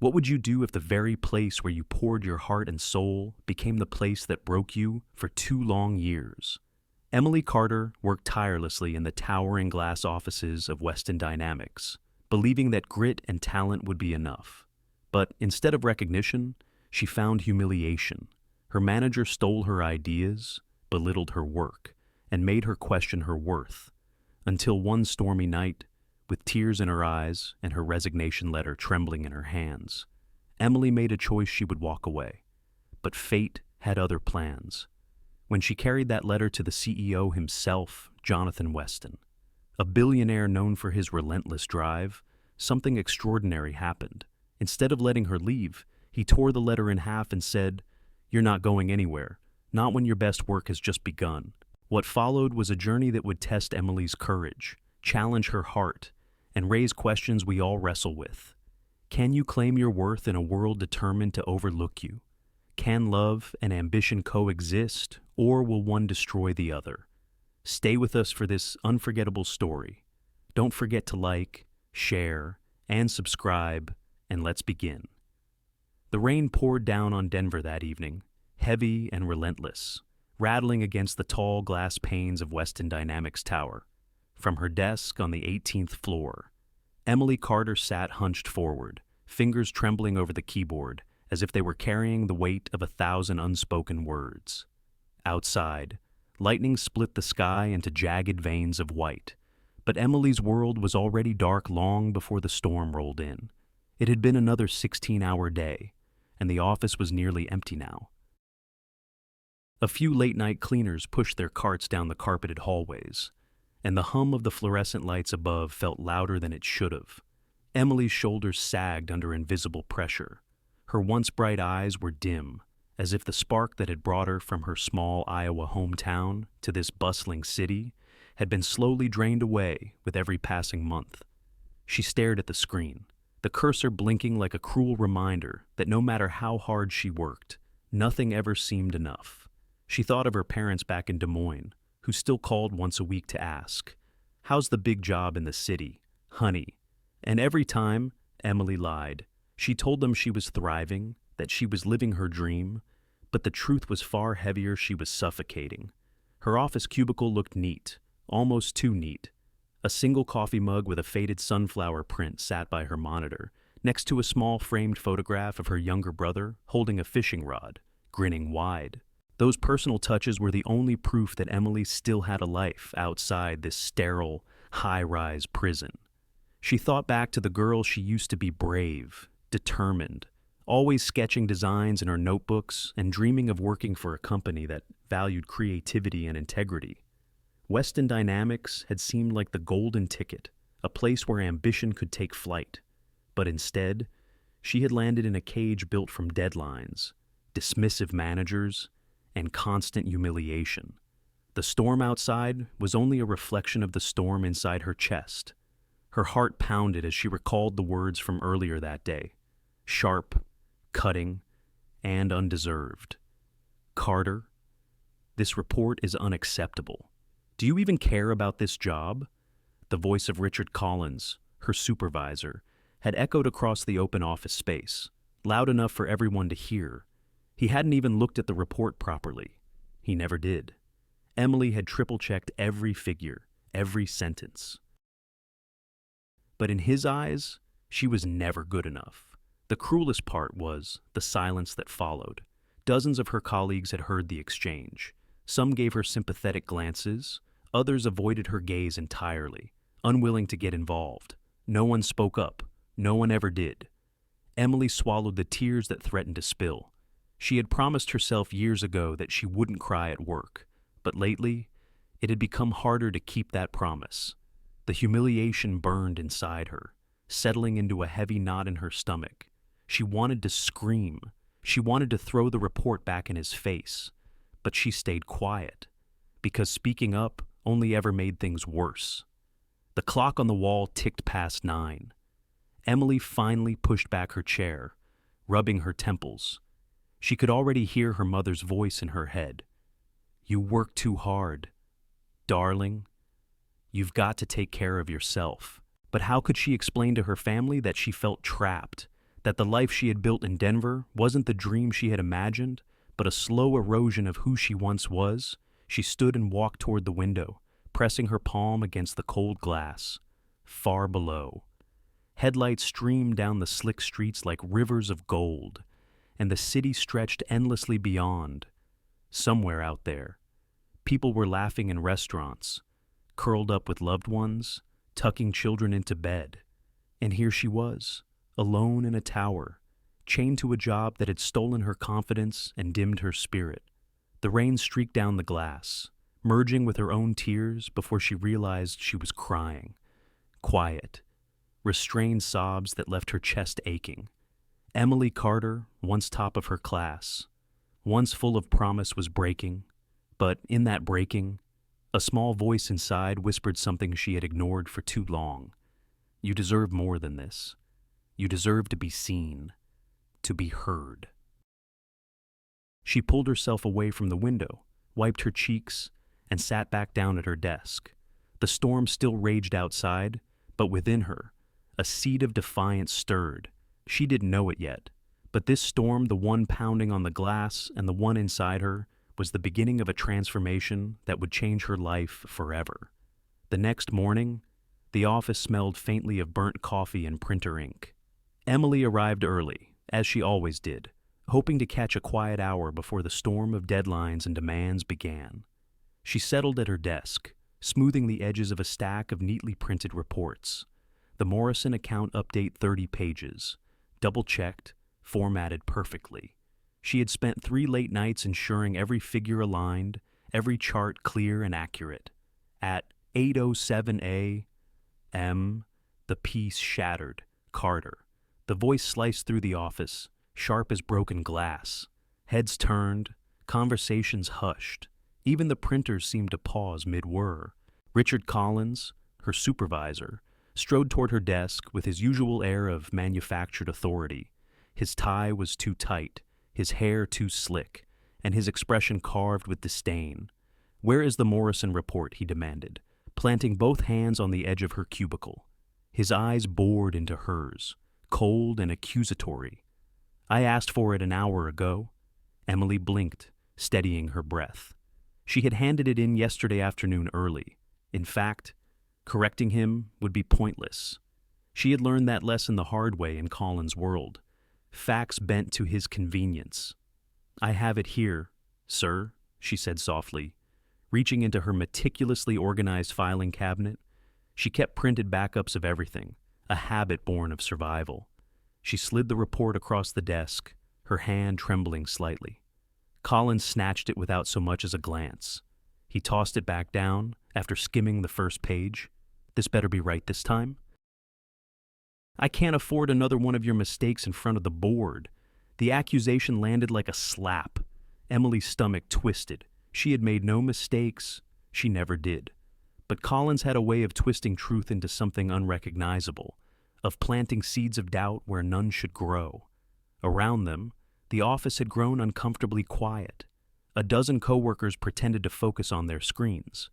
What would you do if the very place where you poured your heart and soul became the place that broke you for 2 long years? Emily Carter worked tirelessly in the towering glass offices of Weston Dynamics, believing that grit and talent would be enough. But instead of recognition, she found humiliation. Her manager stole her ideas, belittled her work, and made her question her worth. Until one stormy night, with tears in her eyes and her resignation letter trembling in her hands, Emily made a choice: she would walk away. But fate had other plans. When she carried that letter to the CEO himself, Jonathan Weston, a billionaire known for his relentless drive, something extraordinary happened. Instead of letting her leave, he tore the letter in half and said, "You're not going anywhere, not when your best work has just begun." What followed was a journey that would test Emily's courage, challenge her heart, and raise questions we all wrestle with. Can you claim your worth in a world determined to overlook you? Can love and ambition coexist, or will one destroy the other? Stay with us for this unforgettable story. Don't forget to like, share, and subscribe, and let's begin. The rain poured down on Denver that evening, heavy and relentless, rattling against the tall glass panes of Weston Dynamics Tower. From her desk on the 18th floor, Emily Carter sat hunched forward, fingers trembling over the keyboard, as if they were carrying the weight of 1,000 unspoken words. Outside, lightning split the sky into jagged veins of white, but Emily's world was already dark long before the storm rolled in. It had been another 16-hour day, and the office was nearly empty now. A few late-night cleaners pushed their carts down the carpeted hallways, and the hum of the fluorescent lights above felt louder than it should have. Emily's shoulders sagged under invisible pressure. Her once bright eyes were dim, as if the spark that had brought her from her small Iowa hometown to this bustling city had been slowly drained away with every passing month. She stared at the screen, the cursor blinking like a cruel reminder that no matter how hard she worked, nothing ever seemed enough. She thought of her parents back in Des Moines, who still called once a week to ask, "How's the big job in the city, honey?" And every time, Emily lied. She told them she was thriving, that she was living her dream, but the truth was far heavier. She was suffocating. Her office cubicle looked neat, almost too neat. A single coffee mug with a faded sunflower print sat by her monitor, next to a small framed photograph of her younger brother holding a fishing rod, grinning wide. Those personal touches were the only proof that Emily still had a life outside this sterile, high-rise prison. She thought back to the girl she used to be: brave, determined, always sketching designs in her notebooks and dreaming of working for a company that valued creativity and integrity. Weston Dynamics had seemed like the golden ticket, a place where ambition could take flight. But instead, she had landed in a cage built from deadlines, dismissive managers, and constant humiliation. The storm outside was only a reflection of the storm inside her chest. Her heart pounded as she recalled the words from earlier that day: sharp, cutting, and undeserved. "Carter, this report is unacceptable. Do you even care about this job?" The voice of Richard Collins, her supervisor, had echoed across the open office space, loud enough for everyone to hear. He hadn't even looked at the report properly. He never did. Emily had triple-checked every figure, every sentence. But in his eyes, she was never good enough. The cruelest part was the silence that followed. Dozens of her colleagues had heard the exchange. Some gave her sympathetic glances, others avoided her gaze entirely, unwilling to get involved. No one spoke up. No one ever did. Emily swallowed the tears that threatened to spill. She had promised herself years ago that she wouldn't cry at work, but lately, it had become harder to keep that promise. The humiliation burned inside her, settling into a heavy knot in her stomach. She wanted to scream. She wanted to throw the report back in his face, but she stayed quiet, because speaking up only ever made things worse. The clock on the wall ticked past 9. Emily finally pushed back her chair, rubbing her temples. She could already hear her mother's voice in her head. "You work too hard. Darling, you've got to take care of yourself." But how could she explain to her family that she felt trapped, that the life she had built in Denver wasn't the dream she had imagined, but a slow erosion of who she once was. She stood and walked toward the window, pressing her palm against the cold glass. Far below, headlights streamed down the slick streets like rivers of gold, and the city stretched endlessly beyond. Somewhere out there, people were laughing in restaurants, curled up with loved ones, tucking children into bed. And here she was, alone in a tower, chained to a job that had stolen her confidence and dimmed her spirit. The rain streaked down the glass, merging with her own tears before she realized she was crying. Quiet, restrained sobs that left her chest aching. Emily Carter, once top of her class, once full of promise, was breaking, but in that breaking, a small voice inside whispered something she had ignored for too long. You deserve more than this. You deserve to be seen, to be heard. She pulled herself away from the window, wiped her cheeks, and sat back down at her desk. The storm still raged outside, but within her, a seed of defiance stirred. She didn't know it yet, but this storm, the one pounding on the glass and the one inside her, was the beginning of a transformation that would change her life forever. The next morning, the office smelled faintly of burnt coffee and printer ink. Emily arrived early, as she always did, hoping to catch a quiet hour before the storm of deadlines and demands began. She settled at her desk, smoothing the edges of a stack of neatly printed reports. The Morrison account update, 30 pages, double-checked, formatted perfectly. She had spent 3 late nights ensuring every figure aligned, every chart clear and accurate. At 8:07 a.m., the piece shattered. Carter. The voice sliced through the office, sharp as broken glass. Heads turned, conversations hushed. Even the printers seemed to pause mid-whir. Richard Collins, her supervisor, strode toward her desk with his usual air of manufactured authority. His tie was too tight, his hair too slick, and his expression carved with disdain. "Where is the Morrison report?" he demanded, planting both hands on the edge of her cubicle. His eyes bored into hers, cold and accusatory. "I asked for it an hour ago." Emily blinked, steadying her breath. She had handed it in yesterday afternoon early. In fact, correcting him would be pointless. She had learned that lesson the hard way in Colin's world. Facts bent to his convenience. "I have it here, sir," she said softly. Reaching into her meticulously organized filing cabinet, she kept printed backups of everything, a habit born of survival. She slid the report across the desk, her hand trembling slightly. Collins snatched it without so much as a glance. He tossed it back down after skimming the first page. "This better be right this time." "I can't afford another one of your mistakes in front of the board." The accusation landed like a slap. Emily's stomach twisted. She had made no mistakes. She never did. But Collins had a way of twisting truth into something unrecognizable, of planting seeds of doubt where none should grow. Around them, the office had grown uncomfortably quiet. A dozen coworkers pretended to focus on their screens,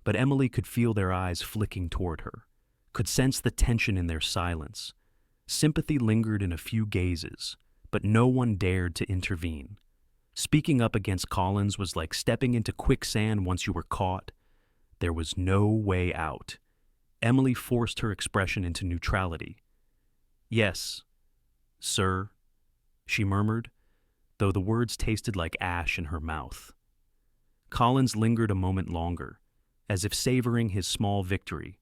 but Emily could feel their eyes flicking toward her, could sense the tension in their silence. Sympathy lingered in a few gazes, but no one dared to intervene. Speaking up against Collins was like stepping into quicksand once you were caught. There was no way out. Emily forced her expression into neutrality. "Yes, sir," she murmured, though the words tasted like ash in her mouth. Collins lingered a moment longer, as if savoring his small victory,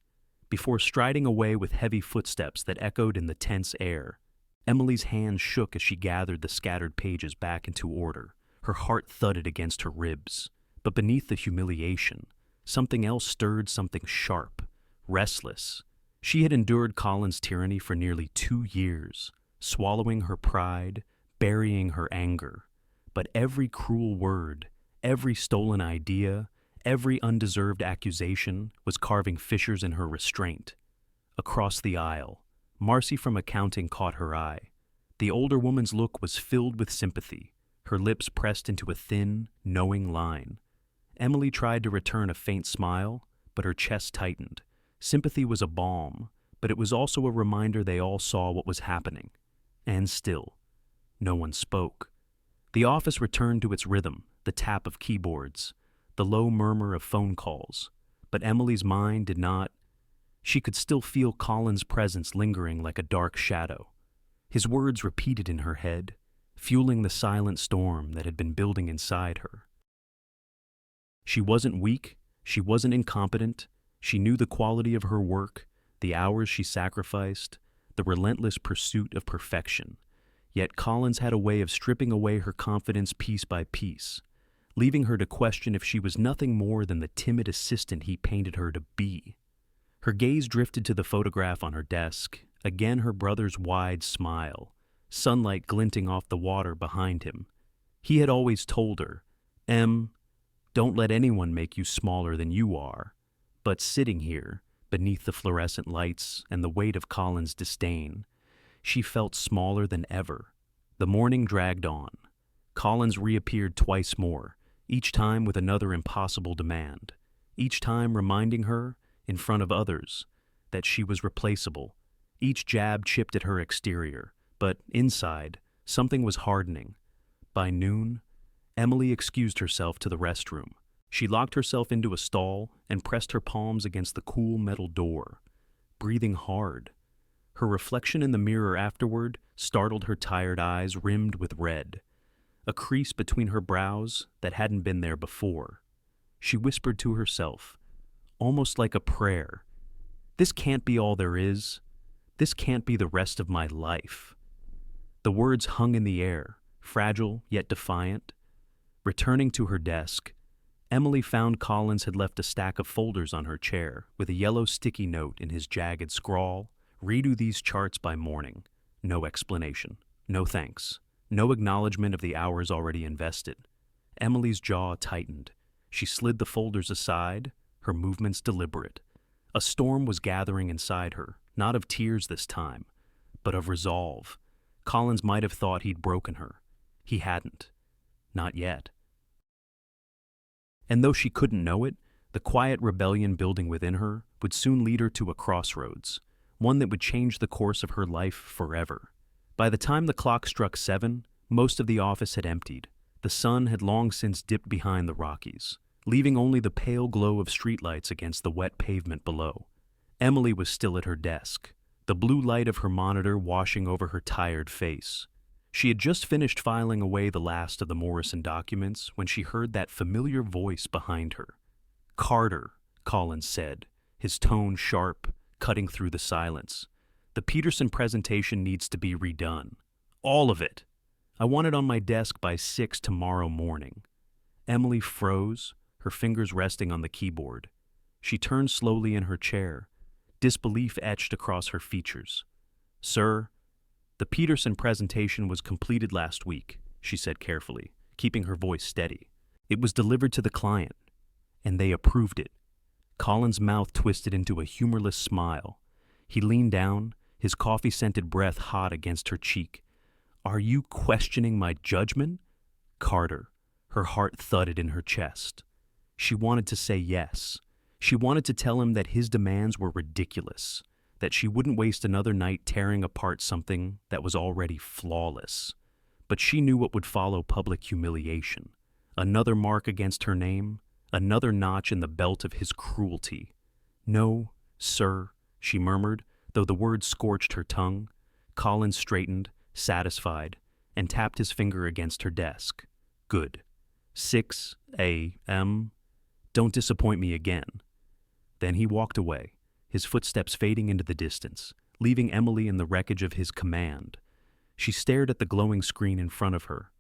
before striding away with heavy footsteps that echoed in the tense air. Emily's hands shook as she gathered the scattered pages back into order. Her heart thudded against her ribs. But beneath the humiliation, something else stirred, something sharp, restless. She had endured Collins' tyranny for nearly 2 years, swallowing her pride, burying her anger. But every cruel word, every stolen idea, every undeserved accusation was carving fissures in her restraint. Across the aisle, Marcy from accounting caught her eye. The older woman's look was filled with sympathy, her lips pressed into a thin, knowing line. Emily tried to return a faint smile, but her chest tightened. Sympathy was a balm, but it was also a reminder they all saw what was happening. And still, no one spoke. The office returned to its rhythm, the tap of keyboards, the low murmur of phone calls. But Emily's mind did not. She could still feel Colin's presence lingering like a dark shadow. His words repeated in her head, fueling the silent storm that had been building inside her. She wasn't weak, she wasn't incompetent, she knew the quality of her work, the hours she sacrificed, the relentless pursuit of perfection. Yet Collins had a way of stripping away her confidence piece by piece, leaving her to question if she was nothing more than the timid assistant he painted her to be. Her gaze drifted to the photograph on her desk, again her brother's wide smile, sunlight glinting off the water behind him. He had always told her, "Em, don't let anyone make you smaller than you are." But sitting here, beneath the fluorescent lights and the weight of Colin's disdain, she felt smaller than ever. The morning dragged on. Collins reappeared twice more, each time with another impossible demand, each time reminding her, in front of others, that she was replaceable. Each jab chipped at her exterior, but inside, something was hardening. By noon, Emily excused herself to the restroom. She locked herself into a stall and pressed her palms against the cool metal door, breathing hard. Her reflection in the mirror afterward startled her tired eyes rimmed with red, a crease between her brows that hadn't been there before. She whispered to herself, almost like a prayer, "This can't be all there is. This can't be the rest of my life." The words hung in the air, fragile yet defiant. Returning to her desk, Emily found Collins had left a stack of folders on her chair with a yellow sticky note in his jagged scrawl, "Redo these charts by morning." No explanation. No thanks. No acknowledgement of the hours already invested. Emily's jaw tightened. She slid the folders aside, her movements deliberate. A storm was gathering inside her, not of tears this time, but of resolve. Collins might have thought he'd broken her. He hadn't. Not yet. And though she couldn't know it, the quiet rebellion building within her would soon lead her to a crossroads, one that would change the course of her life forever. By the time the clock struck 7, most of the office had emptied. The sun had long since dipped behind the Rockies, leaving only the pale glow of streetlights against the wet pavement below. Emily was still at her desk, the blue light of her monitor washing over her tired face. She had just finished filing away the last of the Morrison documents when she heard that familiar voice behind her. "Carter," Collins said, his tone sharp, cutting through the silence. "The Peterson presentation needs to be redone. All of it. I want it on my desk by 6 tomorrow morning." Emily froze, her fingers resting on the keyboard. She turned slowly in her chair, disbelief etched across her features. "Sir, the Peterson presentation was completed last week," she said carefully, keeping her voice steady. "It was delivered to the client, and they approved it." Colin's mouth twisted into a humorless smile. He leaned down, his coffee-scented breath hot against her cheek. "Are you questioning my judgment?" "Carter." Her heart thudded in her chest. She wanted to say yes. She wanted to tell him that his demands were ridiculous, that she wouldn't waste another night tearing apart something that was already flawless. But she knew what would follow: public humiliation. Another mark against her name, another notch in the belt of his cruelty. "No, sir," she murmured, though the words scorched her tongue. Collins straightened, satisfied, and tapped his finger against her desk. "Good. 6 a.m. Don't disappoint me again." Then he walked away, his footsteps fading into the distance, leaving Emily in the wreckage of his command. She stared at the glowing screen in front of her.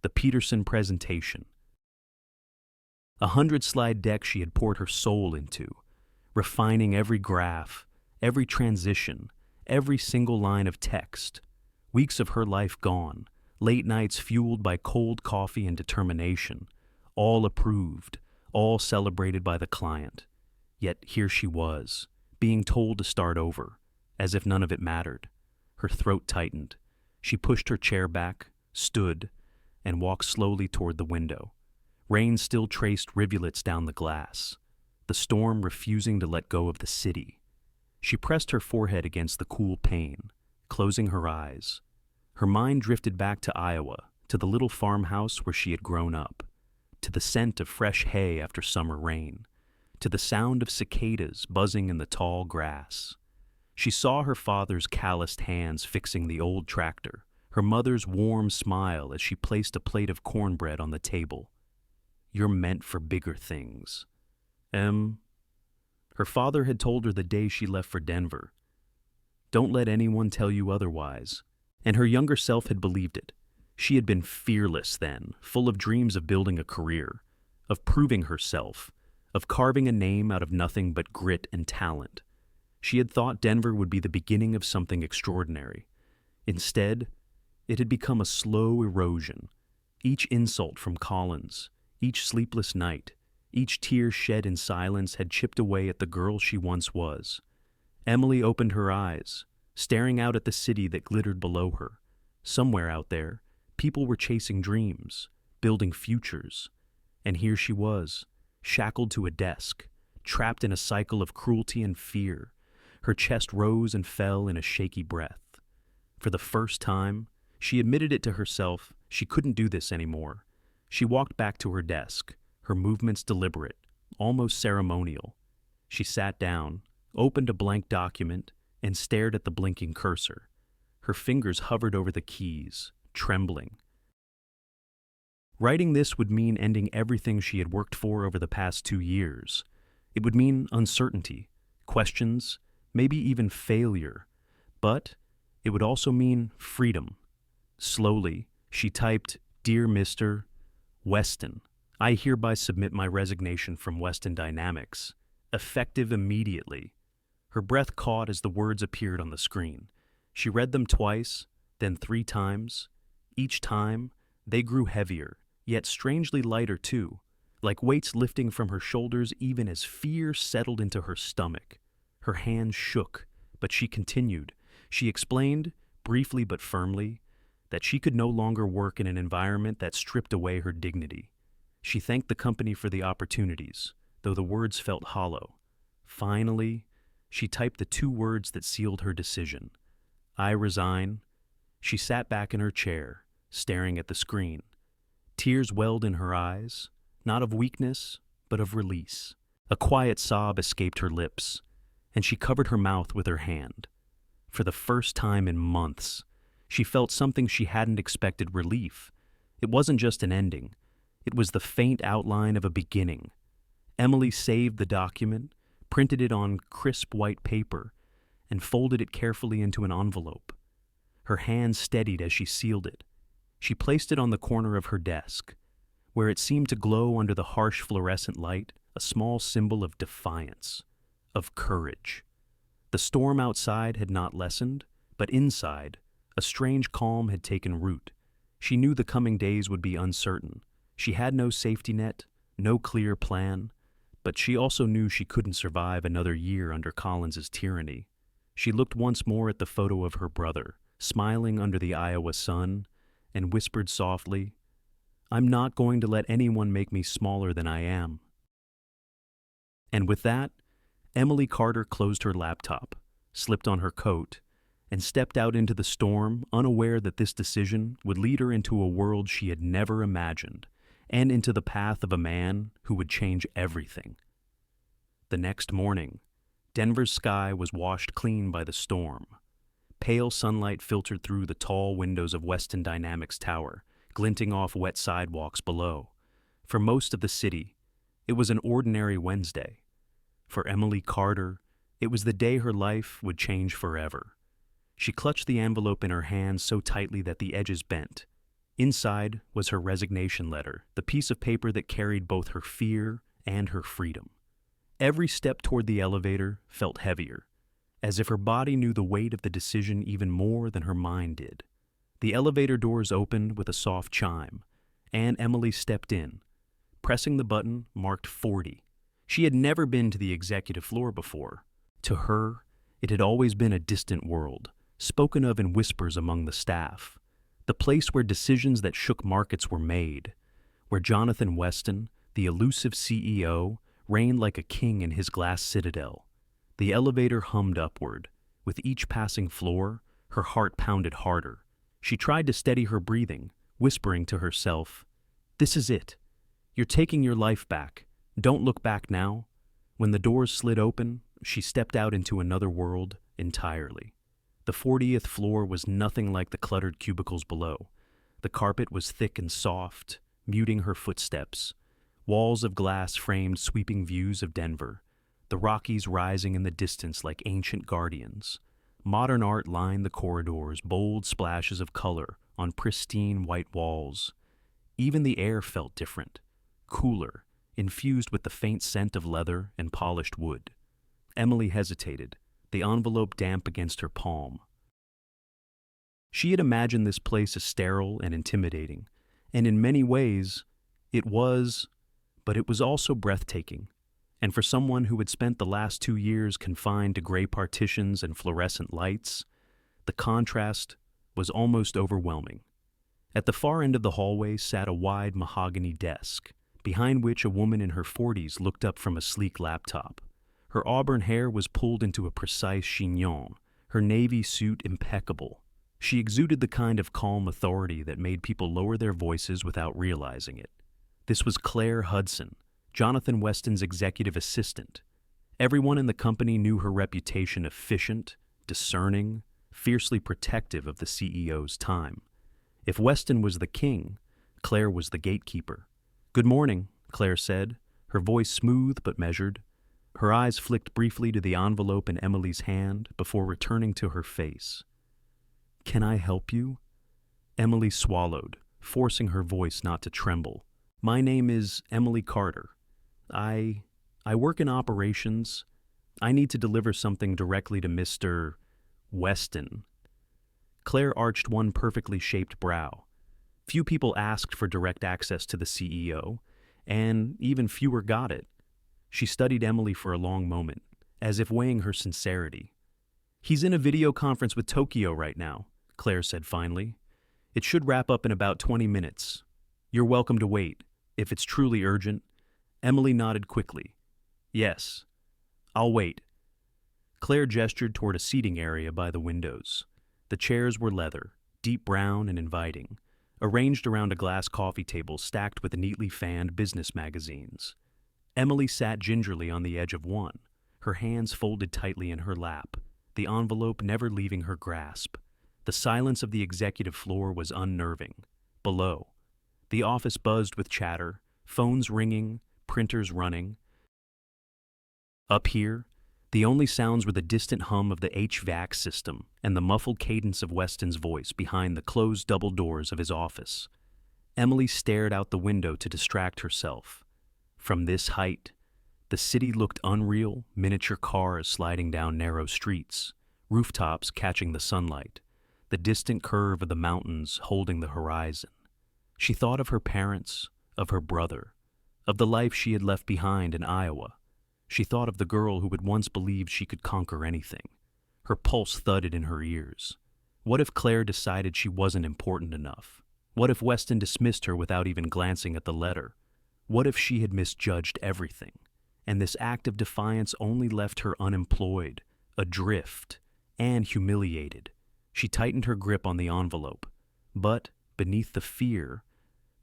The Peterson presentation. 100 slide deck she had poured her soul into, refining every graph, every transition, every single line of text. Weeks of her life gone, late nights fueled by cold coffee and determination, all approved, all celebrated by the client. Yet here she was, being told to start over, as if none of it mattered. Her throat tightened. She pushed her chair back, stood, and walked slowly toward the window. Rain still traced rivulets down the glass, the storm refusing to let go of the city. She pressed her forehead against the cool pane, closing her eyes. Her mind drifted back to Iowa, to the little farmhouse where she had grown up, to the scent of fresh hay after summer rain, to the sound of cicadas buzzing in the tall grass. She saw her father's calloused hands fixing the old tractor, her mother's warm smile as she placed a plate of cornbread on the table. "You're meant for bigger things." Her father had told her the day she left for Denver. "Don't let anyone tell you otherwise." And her younger self had believed it. She had been fearless then, full of dreams of building a career, of proving herself, of carving a name out of nothing but grit and talent. She had thought Denver would be the beginning of something extraordinary. Instead, it had become a slow erosion. Each insult from Collins, each sleepless night, each tear shed in silence had chipped away at the girl she once was. Emily opened her eyes, staring out at the city that glittered below her. Somewhere out there, people were chasing dreams, building futures. And here she was, shackled to a desk, trapped in a cycle of cruelty and fear. Her chest rose and fell in a shaky breath. For the first time, she admitted it to herself, she couldn't do this anymore. She walked back to her desk, her movements deliberate, almost ceremonial. She sat down, opened a blank document, and stared at the blinking cursor. Her fingers hovered over the keys, trembling. Writing this would mean ending everything she had worked for over the past 2 years. It would mean uncertainty, questions, maybe even failure. But it would also mean freedom. Slowly, she typed, "Dear Mr. Weston, I hereby submit my resignation from Weston Dynamics, effective immediately." Her breath caught as the words appeared on the screen. She read them twice, then 3 times. Each time, they grew heavier, yet strangely lighter too, like weights lifting from her shoulders even as fear settled into her stomach. Her hands shook, but she continued. She explained, briefly but firmly, that she could no longer work in an environment that stripped away her dignity. She thanked the company for the opportunities, though the words felt hollow. Finally, she typed the 2 words that sealed her decision. "I resign." She sat back in her chair, staring at the screen. Tears welled in her eyes, not of weakness, but of release. A quiet sob escaped her lips, and she covered her mouth with her hand. For the first time in months, she felt something she hadn't expected: relief. It wasn't just an ending. It was the faint outline of a beginning. Emily saved the document, printed it on crisp white paper, and folded it carefully into an envelope. Her hand steadied as she sealed it. She placed it on the corner of her desk, where it seemed to glow under the harsh fluorescent light, a small symbol of defiance, of courage. The storm outside had not lessened, but inside, a strange calm had taken root. She knew the coming days would be uncertain. She had no safety net, no clear plan, but she also knew she couldn't survive another year under Collins's tyranny. She looked once more at the photo of her brother, smiling under the Iowa sun, and whispered softly, "I'm not going to let anyone make me smaller than I am." And with that, Emily Carter closed her laptop, slipped on her coat, and stepped out into the storm, unaware that this decision would lead her into a world she had never imagined, and into the path of a man who would change everything. The next morning, Denver's sky was washed clean by the storm. Pale sunlight filtered through the tall windows of Weston Dynamics Tower, glinting off wet sidewalks below. For most of the city, it was an ordinary Wednesday. For Emily Carter, it was the day her life would change forever. She clutched the envelope in her hand so tightly that the edges bent. Inside was her resignation letter, the piece of paper that carried both her fear and her freedom. Every step toward the elevator felt heavier, as if her body knew the weight of the decision even more than her mind did. The elevator doors opened with a soft chime, and Emily stepped in, pressing the button marked 40. She had never been to the executive floor before. To her, it had always been a distant world, spoken of in whispers among the staff. The place where decisions that shook markets were made, where Jonathan Weston, the elusive CEO, reigned like a king in his glass citadel. The elevator hummed upward. With each passing floor, her heart pounded harder. She tried to steady her breathing, whispering to herself, "This is it. You're taking your life back. Don't look back now." When the doors slid open, she stepped out into another world entirely. The 40th floor was nothing like the cluttered cubicles below. The carpet was thick and soft, muting her footsteps. Walls of glass framed sweeping views of Denver, the Rockies rising in the distance like ancient guardians. Modern art lined the corridors, bold splashes of color on pristine white walls. Even the air felt different, cooler, infused with the faint scent of leather and polished wood. Emily hesitated, the envelope damp against her palm. She had imagined this place as sterile and intimidating, and in many ways, it was, but it was also breathtaking. And for someone who had spent the last 2 years confined to gray partitions and fluorescent lights, the contrast was almost overwhelming. At the far end of the hallway sat a wide mahogany desk, behind which a woman in her 40s looked up from a sleek laptop. Her auburn hair was pulled into a precise chignon, her navy suit impeccable. She exuded the kind of calm authority that made people lower their voices without realizing it. This was Claire Hudson, Jonathan Weston's executive assistant. Everyone in the company knew her reputation efficient, discerning, fiercely protective of the CEO's time. If Weston was the king, Claire was the gatekeeper. "Good morning," Claire said, her voice smooth but measured. Her eyes flicked briefly to the envelope in Emily's hand before returning to her face. "Can I help you?" Emily swallowed, forcing her voice not to tremble. "My name is Emily Carter. I work in operations. I need to deliver something directly to Mr. Weston." Claire arched one perfectly shaped brow. Few people asked for direct access to the CEO, and even fewer got it. She studied Emily for a long moment, as if weighing her sincerity. "He's in a video conference with Tokyo right now," Claire said finally. "It should wrap up in about 20 minutes. You're welcome to wait, if it's truly urgent." Emily nodded quickly. "Yes, I'll wait." Claire gestured toward a seating area by the windows. The chairs were leather, deep brown and inviting, arranged around a glass coffee table stacked with neatly fanned business magazines. Emily sat gingerly on the edge of one, her hands folded tightly in her lap, the envelope never leaving her grasp. The silence of the executive floor was unnerving. Below, the office buzzed with chatter, phones ringing, printers running. Up here, the only sounds were the distant hum of the HVAC system and the muffled cadence of Weston's voice behind the closed double doors of his office. Emily stared out the window to distract herself. From this height, the city looked unreal, miniature cars sliding down narrow streets, rooftops catching the sunlight, the distant curve of the mountains holding the horizon. She thought of her parents, of her brother, of the life she had left behind in Iowa. She thought of the girl who had once believed she could conquer anything. Her pulse thudded in her ears. What if Claire decided she wasn't important enough? What if Weston dismissed her without even glancing at the letter? What if she had misjudged everything, and this act of defiance only left her unemployed, adrift, and humiliated? She tightened her grip on the envelope, but beneath the fear,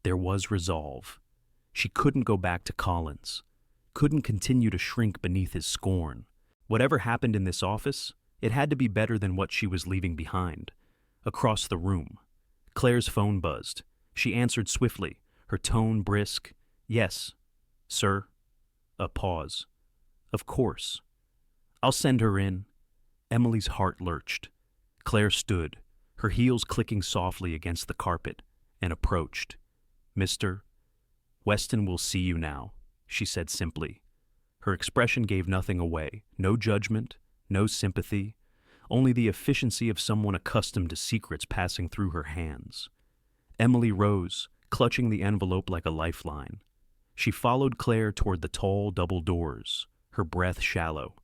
there was resolve. She couldn't go back to Collins, couldn't continue to shrink beneath his scorn. Whatever happened in this office, it had to be better than what she was leaving behind. Across the room, Claire's phone buzzed. She answered swiftly, her tone brisk. "Yes, sir." A pause. "Of course. I'll send her in." Emily's heart lurched. Claire stood, her heels clicking softly against the carpet, and approached. "Mr. Weston will see you now," she said simply. Her expression gave nothing away, no judgment, no sympathy, only the efficiency of someone accustomed to secrets passing through her hands. Emily rose, clutching the envelope like a lifeline. She followed Claire toward the tall double doors, her breath shallow.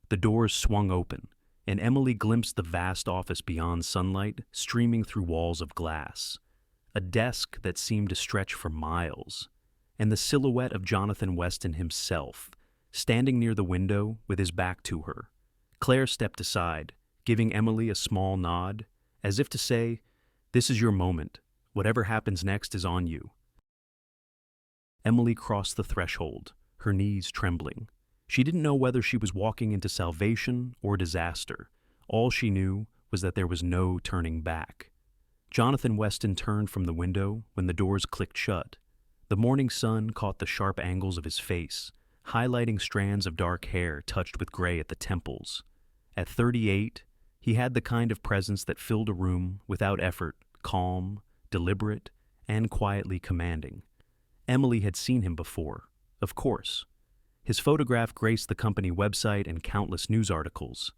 The doors swung open, and Emily glimpsed the vast office beyond sunlight streaming through walls of glass, a desk that seemed to stretch for miles, and the silhouette of Jonathan Weston himself, standing near the window with his back to her. Claire stepped aside, giving Emily a small nod, as if to say, This is your moment. Whatever happens next is on you. Emily crossed the threshold, her knees trembling. She didn't know whether she was walking into salvation or disaster. All she knew was that there was no turning back. Jonathan Weston turned from the window when the doors clicked shut. The morning sun caught the sharp angles of his face, highlighting strands of dark hair touched with gray at the temples. At 38, he had the kind of presence that filled a room without effort, calm, deliberate, and quietly commanding. Emily had seen him before, of course. His photograph graced the company website and countless news articles.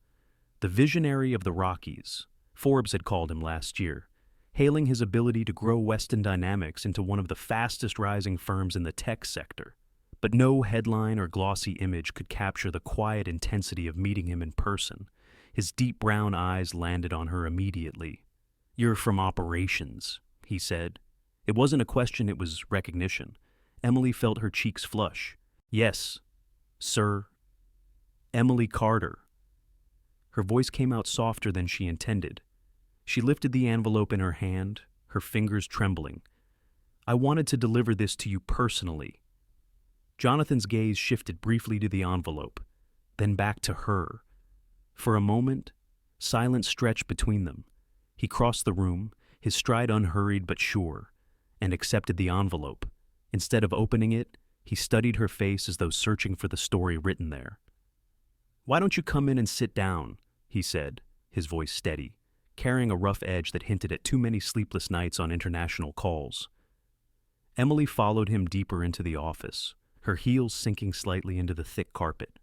The visionary of the Rockies, Forbes had called him last year, hailing his ability to grow Weston Dynamics into one of the fastest rising firms in the tech sector. But no headline or glossy image could capture the quiet intensity of meeting him in person. His deep brown eyes landed on her immediately. "You're from operations," he said. It wasn't a question, it was recognition. Emily felt her cheeks flush. "Yes, sir. Emily Carter." Her voice came out softer than she intended. She lifted the envelope in her hand, her fingers trembling. "I wanted to deliver this to you personally." Jonathan's gaze shifted briefly to the envelope, then back to her. For a moment, silence stretched between them. He crossed the room, his stride unhurried but sure, and accepted the envelope. Instead of opening it, he studied her face as though searching for the story written there. "Why don't you come in and sit down?" he said, his voice steady, carrying a rough edge that hinted at too many sleepless nights on international calls. Emily followed him deeper into the office, her heels sinking slightly into the thick carpet.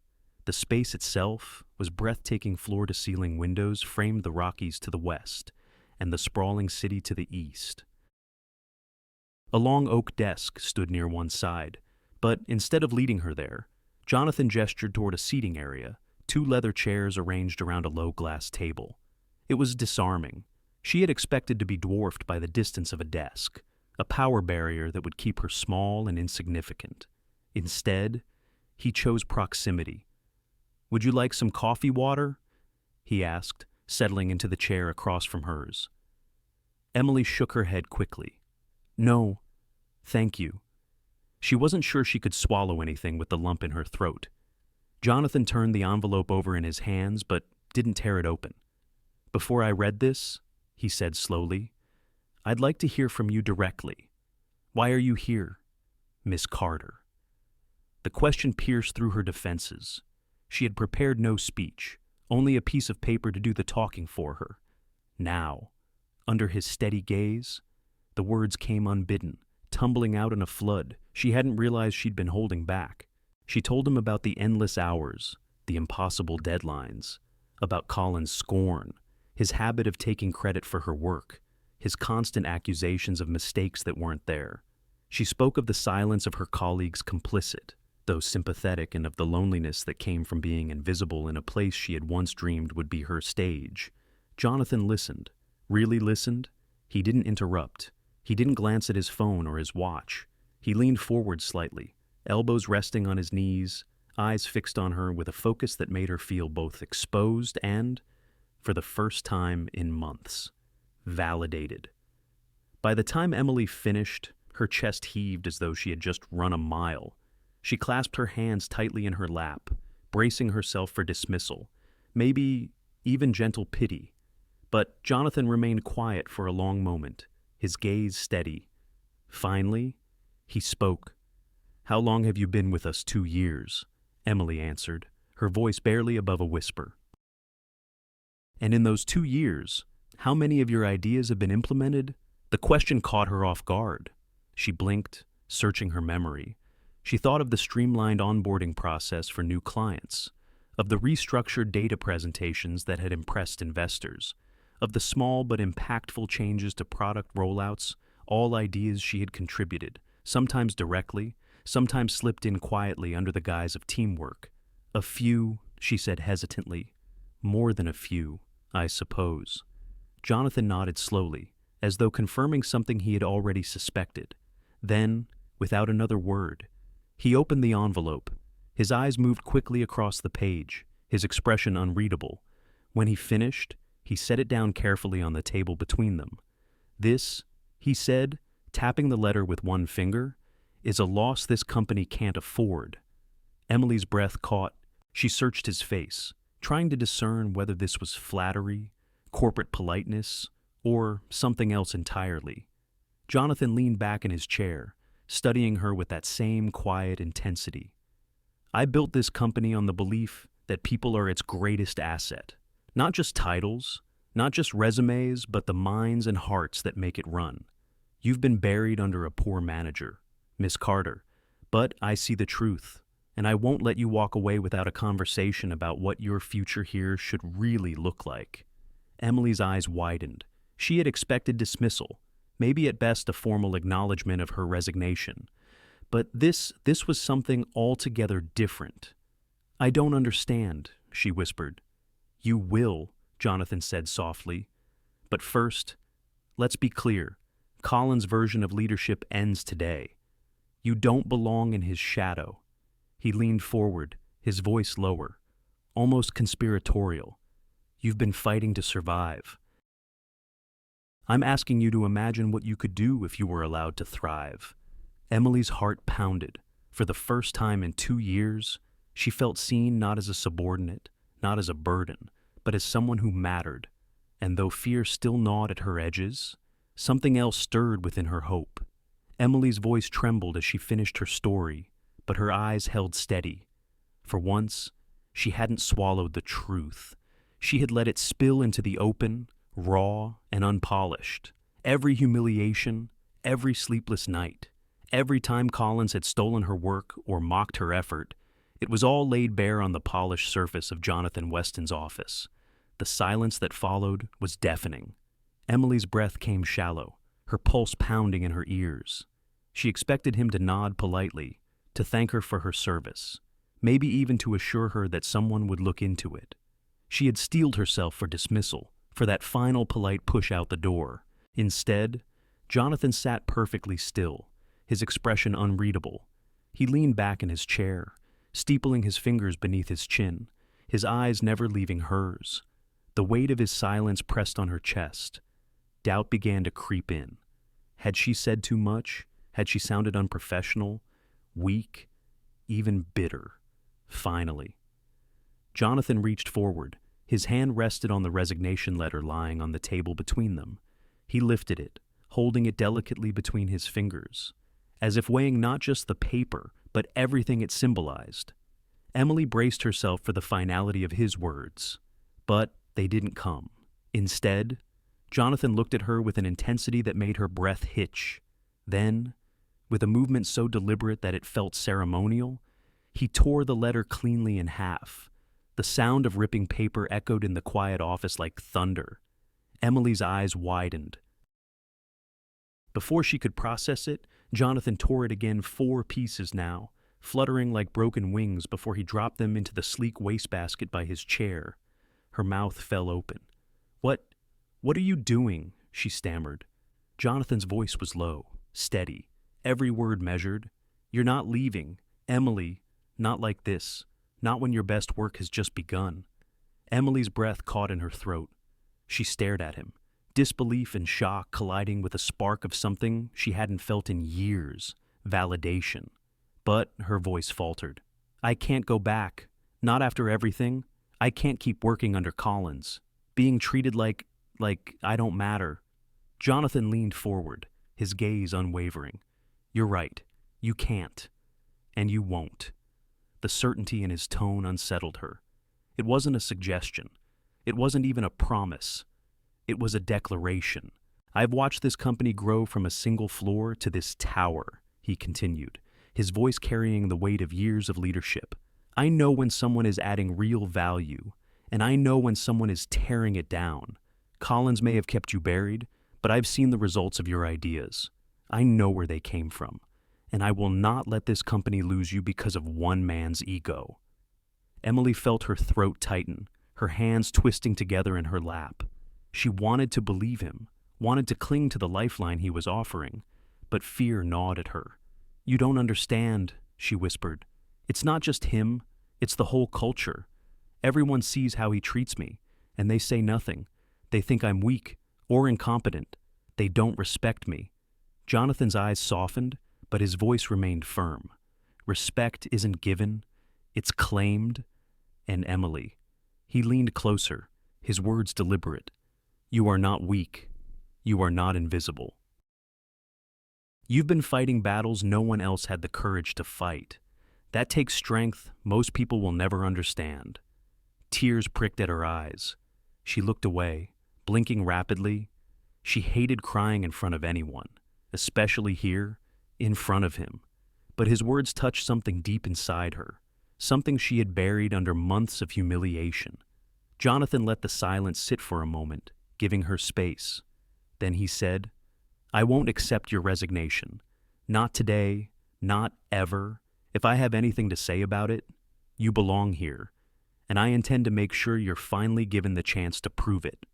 The space itself was breathtaking floor-to-ceiling windows framed the Rockies to the west and the sprawling city to the east. A long oak desk stood near one side, but instead of leading her there, Jonathan gestured toward a seating area, 2 leather chairs arranged around a low glass table. It was disarming. She had expected to be dwarfed by the distance of a desk, a power barrier that would keep her small and insignificant. Instead, he chose proximity. "Would you like some coffee water?" he asked, settling into the chair across from hers. Emily shook her head quickly. "No, thank you." She wasn't sure she could swallow anything with the lump in her throat. Jonathan turned the envelope over in his hands, but didn't tear it open. "Before I read this," he said slowly, "I'd like to hear from you directly. Why are you here, Miss Carter?" The question pierced through her defenses. She had prepared no speech, only a piece of paper to do the talking for her. Now, under his steady gaze, the words came unbidden, tumbling out in a flood she hadn't realized she'd been holding back. She told him about the endless hours, the impossible deadlines, about Colin's scorn, his habit of taking credit for her work, his constant accusations of mistakes that weren't there. She spoke of the silence of her colleagues complicit, though sympathetic, and of the loneliness that came from being invisible in a place she had once dreamed would be her stage. Jonathan listened, really listened. He didn't interrupt. He didn't glance at his phone or his watch. He leaned forward slightly, elbows resting on his knees, eyes fixed on her with a focus that made her feel both exposed and, for the first time in months, validated. By the time Emily finished, her chest heaved as though she had just run a mile. She clasped her hands tightly in her lap, bracing herself for dismissal, maybe even gentle pity. But Jonathan remained quiet for a long moment, his gaze steady. Finally, he spoke. "How long have you been with us? 2 years, Emily answered, her voice barely above a whisper. "And in those 2 years, how many of your ideas have been implemented?" The question caught her off guard. She blinked, searching her memory. She thought of the streamlined onboarding process for new clients, of the restructured data presentations that had impressed investors, of the small but impactful changes to product rollouts, all ideas she had contributed, sometimes directly, sometimes slipped in quietly under the guise of teamwork. "A few," she said hesitantly. "More than a few, I suppose." Jonathan nodded slowly, as though confirming something he had already suspected. Then, without another word, he opened the envelope. His eyes moved quickly across the page, his expression unreadable. When he finished, he set it down carefully on the table between them. This, he said, tapping the letter with one finger, is a loss this company can't afford. Emily's breath caught. She searched his face, trying to discern whether this was flattery, corporate politeness, or something else entirely. Jonathan leaned back in his chair, studying her with that same quiet intensity. I built this company on the belief that people are its greatest asset. Not just titles, not just resumes, but the minds and hearts that make it run. You've been buried under a poor manager, Miss Carter, but I see the truth, and I won't let you walk away without a conversation about what your future here should really look like. Emily's eyes widened. She had expected dismissal, maybe at best a formal acknowledgement of her resignation. But this was something altogether different. I don't understand, she whispered. You will, Jonathan said softly. But first, let's be clear. Colin's version of leadership ends today. You don't belong in his shadow. He leaned forward, his voice lower, almost conspiratorial. You've been fighting to survive. I'm asking you to imagine what you could do if you were allowed to thrive. Emily's heart pounded. For the first time in 2 years, she felt seen not as a subordinate, not as a burden, but as someone who mattered. And though fear still gnawed at her edges, something else stirred within her hope. Emily's voice trembled as she finished her story, but her eyes held steady. For once, she hadn't swallowed the truth. She had let it spill into the open, raw and unpolished. Every humiliation, every sleepless night, every time Collins had stolen her work or mocked her effort, it was all laid bare on the polished surface of Jonathan Weston's office. The silence that followed was deafening. Emily's breath came shallow, her pulse pounding in her ears. She expected him to nod politely, to thank her for her service, maybe even to assure her that someone would look into it. She had steeled herself for dismissal, for that final polite push out the door. Instead, Jonathan sat perfectly still, his expression unreadable. He leaned back in his chair, steepling his fingers beneath his chin, his eyes never leaving hers. The weight of his silence pressed on her chest. Doubt began to creep in. Had she said too much? Had she sounded unprofessional, weak, even bitter? Finally. Jonathan reached forward. His hand rested on the resignation letter lying on the table between them. He lifted it, holding it delicately between his fingers, as if weighing not just the paper, but everything it symbolized. Emily braced herself for the finality of his words, but they didn't come. Instead, Jonathan looked at her with an intensity that made her breath hitch. Then, with a movement so deliberate that it felt ceremonial, he tore the letter cleanly in half. The sound of ripping paper echoed in the quiet office like thunder. Emily's eyes widened. Before she could process it, Jonathan tore it again 4 pieces now, fluttering like broken wings before he dropped them into the sleek wastebasket by his chair. Her mouth fell open. What are you doing?" she stammered. Jonathan's voice was low, steady, every word measured. "You're not leaving, Emily, not like this, not when your best work has just begun." Emily's breath caught in her throat. She stared at him, disbelief and shock colliding with a spark of something she hadn't felt in years, validation. But her voice faltered. "I can't go back, not after everything. I can't keep working under Collins, being treated like I don't matter." Jonathan leaned forward, his gaze unwavering. "You're right. You can't. And you won't." The certainty in his tone unsettled her. It wasn't a suggestion. It wasn't even a promise. It was a declaration. "I've watched this company grow from a single floor to this tower," he continued, his voice carrying the weight of years of leadership. "I know when someone is adding real value, and I know when someone is tearing it down. Collins may have kept you buried, but I've seen the results of your ideas. I know where they came from, and I will not let this company lose you because of one man's ego." Emily felt her throat tighten, her hands twisting together in her lap. She wanted to believe him, wanted to cling to the lifeline he was offering, but fear gnawed at her. "You don't understand," she whispered. "It's not just him, it's the whole culture. Everyone sees how he treats me, and they say nothing. They think I'm weak or incompetent. They don't respect me. Jonathan's eyes softened, but his voice remained firm. Respect isn't given, it's claimed. And Emily. He leaned closer, his words deliberate. You are not weak. You are not invisible. You've been fighting battles no one else had the courage to fight. That takes strength most people will never understand. Tears pricked at her eyes. She looked away, blinking rapidly. She hated crying in front of anyone, especially here, in front of him. But his words touched something deep inside her, something she had buried under months of humiliation. Jonathan let the silence sit for a moment, giving her space. Then he said, I won't accept your resignation. Not today, not ever. If I have anything to say about it, you belong here, and I intend to make sure you're finally given the chance to prove it.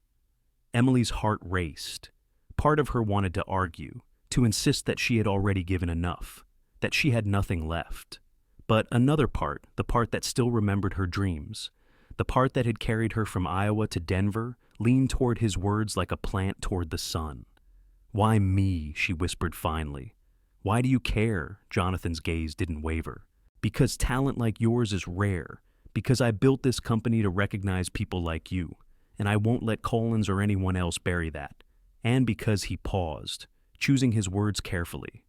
Emily's heart raced. Part of her wanted to argue, to insist that she had already given enough, that she had nothing left. But another part, the part that still remembered her dreams, the part that had carried her from Iowa to Denver, leaned toward his words like a plant toward the sun. Why me? She whispered finally. Why do you care? Jonathan's gaze didn't waver. Because talent like yours is rare. Because I built this company to recognize people like you, and I won't let Collins or anyone else bury that. And because he paused, choosing his words carefully.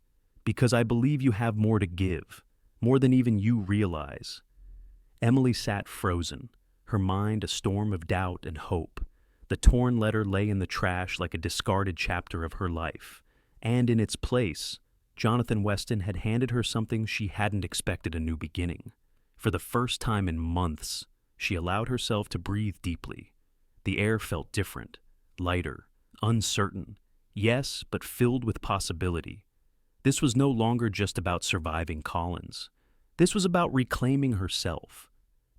Because I believe you have more to give, more than even you realize. Emily sat frozen, her mind a storm of doubt and hope. The torn letter lay in the trash like a discarded chapter of her life, and in its place, Jonathan Weston had handed her something she hadn't expected: a new beginning. For the first time in months, she allowed herself to breathe deeply. The air felt different, lighter, uncertain, yes, but filled with possibility. This was no longer just about surviving Collins. This was about reclaiming herself.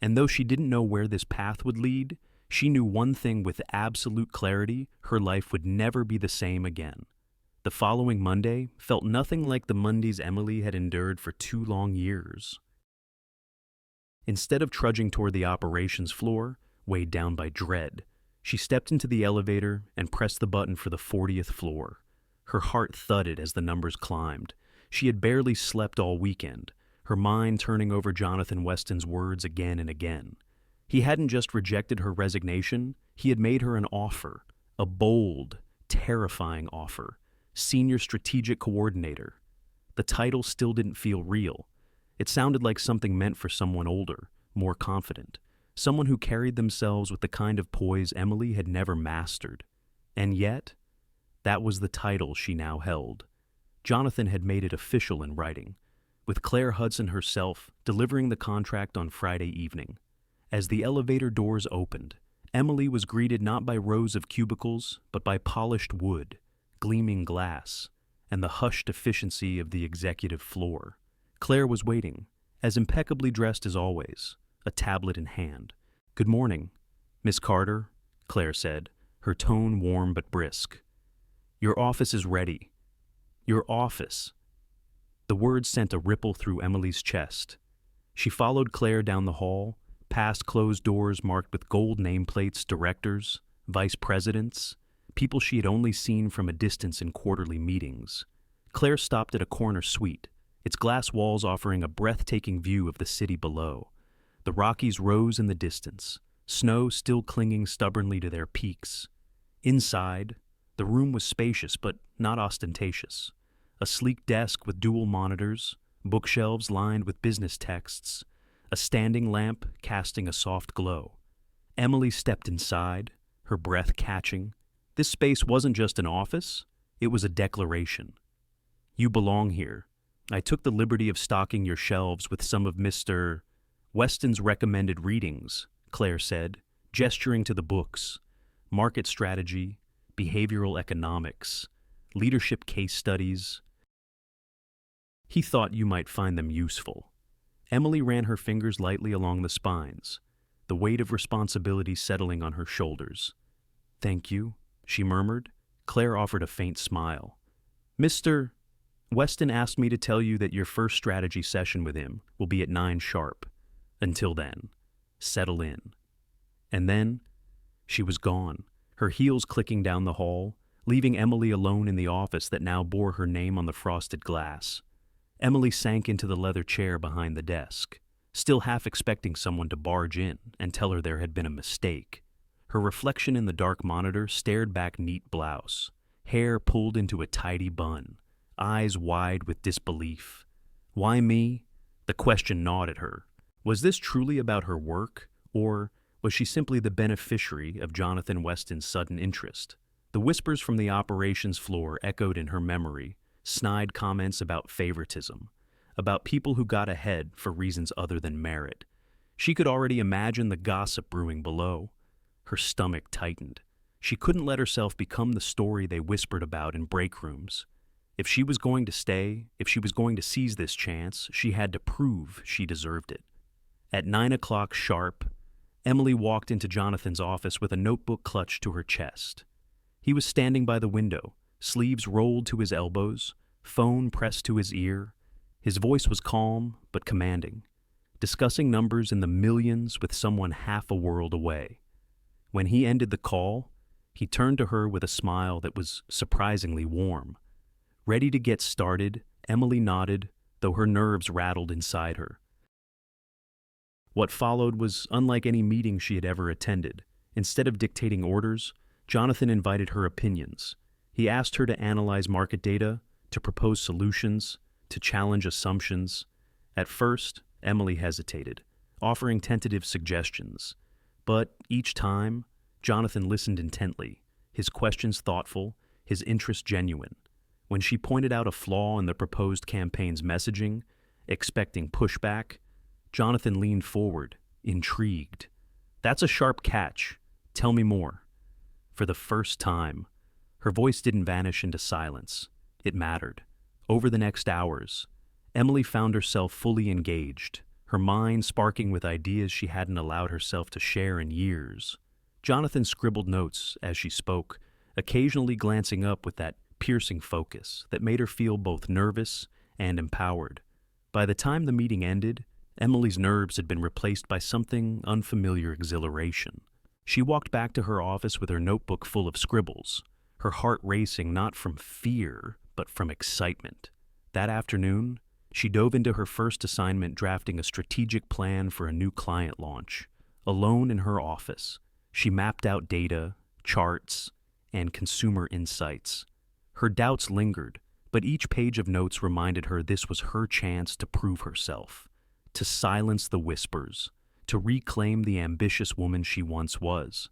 And though she didn't know where this path would lead, she knew one thing with absolute clarity: her life would never be the same again. The following Monday felt nothing like the Mondays Emily had endured for 2 long years. Instead of trudging toward the operations floor, weighed down by dread, she stepped into the elevator and pressed the button for the 40th floor. Her heart thudded as the numbers climbed. She had barely slept all weekend, her mind turning over Jonathan Weston's words again and again. He hadn't just rejected her resignation, he had made her an offer, a bold, terrifying offer. Senior Strategic Coordinator. The title still didn't feel real. It sounded like something meant for someone older, more confident, someone who carried themselves with the kind of poise Emily had never mastered. And yet, that was the title she now held. Jonathan had made it official in writing, with Claire Hudson herself delivering the contract on Friday evening. As the elevator doors opened, Emily was greeted not by rows of cubicles, but by polished wood, gleaming glass, and the hushed efficiency of the executive floor. Claire was waiting, as impeccably dressed as always, a tablet in hand. Good morning, Miss Carter, Claire said, her tone warm but brisk. Your office is ready. Your office. The words sent a ripple through Emily's chest. She followed Claire down the hall, past closed doors marked with gold nameplates, directors, vice presidents, people she had only seen from a distance in quarterly meetings. Claire stopped at a corner suite, its glass walls offering a breathtaking view of the city below. The Rockies rose in the distance, snow still clinging stubbornly to their peaks. Inside, the room was spacious but not ostentatious. A sleek desk with dual monitors, bookshelves lined with business texts, a standing lamp casting a soft glow. Emily stepped inside, her breath catching. This space wasn't just an office, it was a declaration. You belong here. I took the liberty of stocking your shelves with some of Mr. Weston's recommended readings, Claire said, gesturing to the books. Market strategy, behavioral economics, leadership case studies. He thought you might find them useful. Emily ran her fingers lightly along the spines, the weight of responsibility settling on her shoulders. Thank you, she murmured. Claire offered a faint smile. Mr. Weston asked me to tell you that your first strategy session with him will be at 9 sharp. Until then, settle in. And then, she was gone, her heels clicking down the hall, leaving Emily alone in the office that now bore her name on the frosted glass. Emily sank into the leather chair behind the desk, still half expecting someone to barge in and tell her there had been a mistake. Her reflection in the dark monitor stared back neat blouse, hair pulled into a tidy bun, eyes wide with disbelief. Why me? The question gnawed at her. Was this truly about her work, or was she simply the beneficiary of Jonathan Weston's sudden interest? The whispers from the operations floor echoed in her memory, snide comments about favoritism, about people who got ahead for reasons other than merit. She could already imagine the gossip brewing below. Her stomach tightened. She couldn't let herself become the story they whispered about in break rooms. If she was going to stay, if she was going to seize this chance, she had to prove she deserved it. At 9 o'clock sharp, Emily walked into Jonathan's office with a notebook clutched to her chest. He was standing by the window, sleeves rolled to his elbows, phone pressed to his ear. His voice was calm but commanding, discussing numbers in the millions with someone half a world away. When he ended the call, he turned to her with a smile that was surprisingly warm. Ready to get started, Emily nodded, though her nerves rattled inside her. What followed was unlike any meeting she had ever attended. Instead of dictating orders, Jonathan invited her opinions. He asked her to analyze market data, to propose solutions, to challenge assumptions. At first, Emily hesitated, offering tentative suggestions. But each time, Jonathan listened intently, his questions thoughtful, his interest genuine. When she pointed out a flaw in the proposed campaign's messaging, expecting pushback, Jonathan leaned forward, intrigued. "That's a sharp catch. Tell me more." For the first time, her voice didn't vanish into silence. It mattered. Over the next hours, Emily found herself fully engaged, her mind sparking with ideas she hadn't allowed herself to share in years. Jonathan scribbled notes as she spoke, occasionally glancing up with that piercing focus that made her feel both nervous and empowered. By the time the meeting ended, Emily's nerves had been replaced by something unfamiliar exhilaration. She walked back to her office with her notebook full of scribbles, her heart racing not from fear, but from excitement. That afternoon, she dove into her first assignment drafting a strategic plan for a new client launch. Alone in her office, she mapped out data, charts, and consumer insights. Her doubts lingered, but each page of notes reminded her this was her chance to prove herself, to silence the whispers, to reclaim the ambitious woman she once was.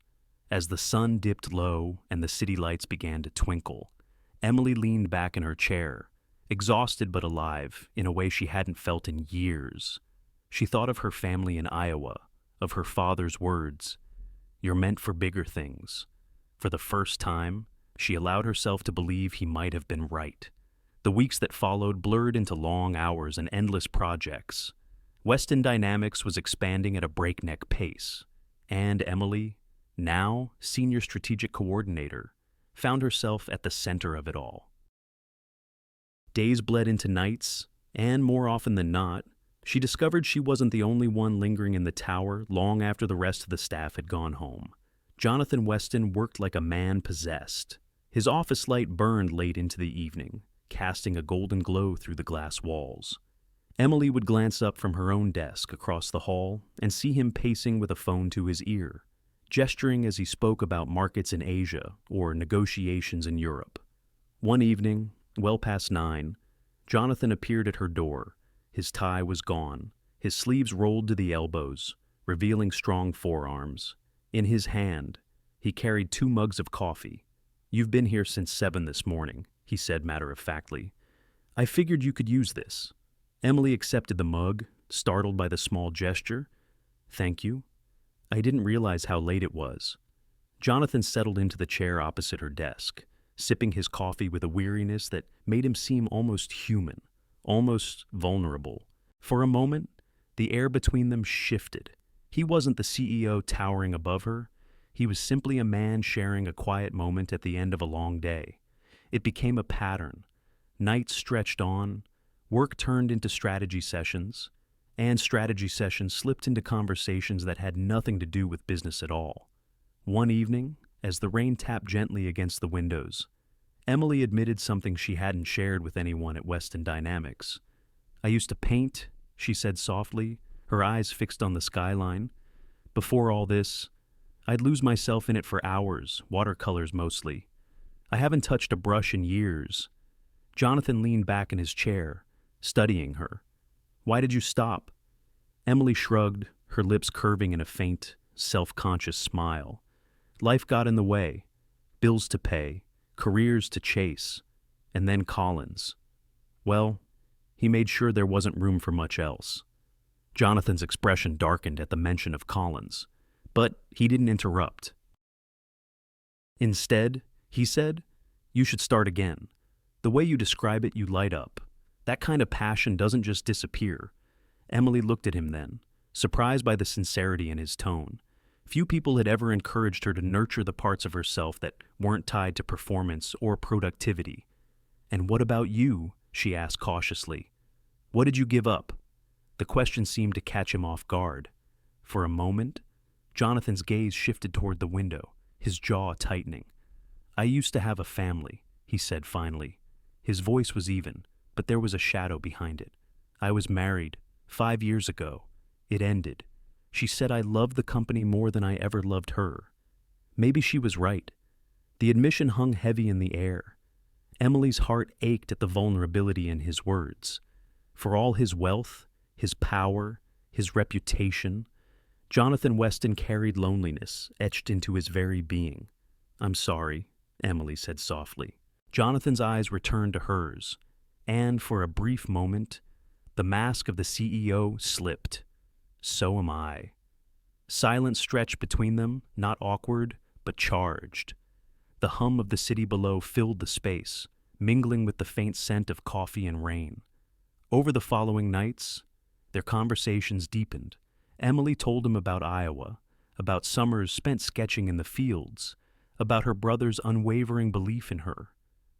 As the sun dipped low and the city lights began to twinkle, Emily leaned back in her chair, exhausted but alive in a way she hadn't felt in years. She thought of her family in Iowa, of her father's words, "You're meant for bigger things." For the first time, she allowed herself to believe he might have been right. The weeks that followed blurred into long hours and endless projects. Weston Dynamics was expanding at a breakneck pace, and Emily, now senior strategic coordinator, found herself at the center of it all. Days bled into nights, and more often than not, she discovered she wasn't the only one lingering in the tower long after the rest of the staff had gone home. Jonathan Weston worked like a man possessed. His office light burned late into the evening, casting a golden glow through the glass walls. Emily would glance up from her own desk across the hall and see him pacing with a phone to his ear, gesturing as he spoke about markets in Asia or negotiations in Europe. One evening, well past 9, Jonathan appeared at her door. His tie was gone, his sleeves rolled to the elbows, revealing strong forearms. In his hand, he carried 2 mugs of coffee. "You've been here since 7 this morning," he said matter-of-factly. "I figured you could use this." Emily accepted the mug, startled by the small gesture. "Thank you. I didn't realize how late it was." Jonathan settled into the chair opposite her desk, sipping his coffee with a weariness that made him seem almost human, almost vulnerable. For a moment, the air between them shifted. He wasn't the CEO towering above her. He was simply a man sharing a quiet moment at the end of a long day. It became a pattern. Nights stretched on, work turned into strategy sessions, and strategy sessions slipped into conversations that had nothing to do with business at all. One evening, as the rain tapped gently against the windows, Emily admitted something she hadn't shared with anyone at Weston Dynamics. "I used to paint," she said softly, her eyes fixed on the skyline. "Before all this, I'd lose myself in it for hours, watercolors mostly. I haven't touched a brush in years." Jonathan leaned back in his chair, studying her. "Why did you stop?" Emily shrugged, her lips curving in a faint, self-conscious smile. "Life got in the way. Bills to pay, careers to chase, and then Collins. Well, he made sure there wasn't room for much else." Jonathan's expression darkened at the mention of Collins, but he didn't interrupt. Instead, he said, "You should start again. The way you describe it, you light up. That kind of passion doesn't just disappear." Emily looked at him then, surprised by the sincerity in his tone. Few people had ever encouraged her to nurture the parts of herself that weren't tied to performance or productivity. "And what about you?" she asked cautiously. "What did you give up?" The question seemed to catch him off guard. For a moment, Jonathan's gaze shifted toward the window, his jaw tightening. "I used to have a family," he said finally. His voice was even, but there was a shadow behind it. "I was married 5 years ago. It ended. She said I loved the company more than I ever loved her." Maybe she was right. The admission hung heavy in the air. Emily's heart ached at the vulnerability in his words. For all his wealth, his power, his reputation, Jonathan Weston carried loneliness etched into his very being. "I'm sorry," Emily said softly. Jonathan's eyes returned to hers, and for a brief moment, the mask of the CEO slipped. "So am I." Silence stretched between them, not awkward, but charged. The hum of the city below filled the space, mingling with the faint scent of coffee and rain. Over the following nights, their conversations deepened. Emily told him about Iowa, about summers spent sketching in the fields, about her brother's unwavering belief in her.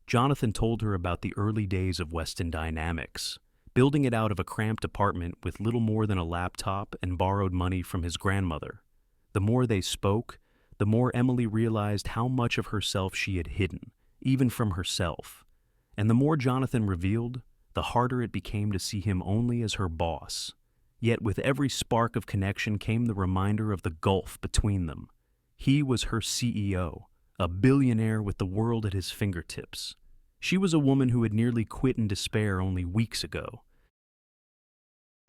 Jonathan told her about the early days of Weston Dynamics, building it out of a cramped apartment with little more than a laptop and borrowed money from his grandmother. The more they spoke, the more Emily realized how much of herself she had hidden, even from herself. And the more Jonathan revealed, the harder it became to see him only as her boss. Yet with every spark of connection came the reminder of the gulf between them. He was her CEO, a billionaire with the world at his fingertips. She was a woman who had nearly quit in despair only weeks ago.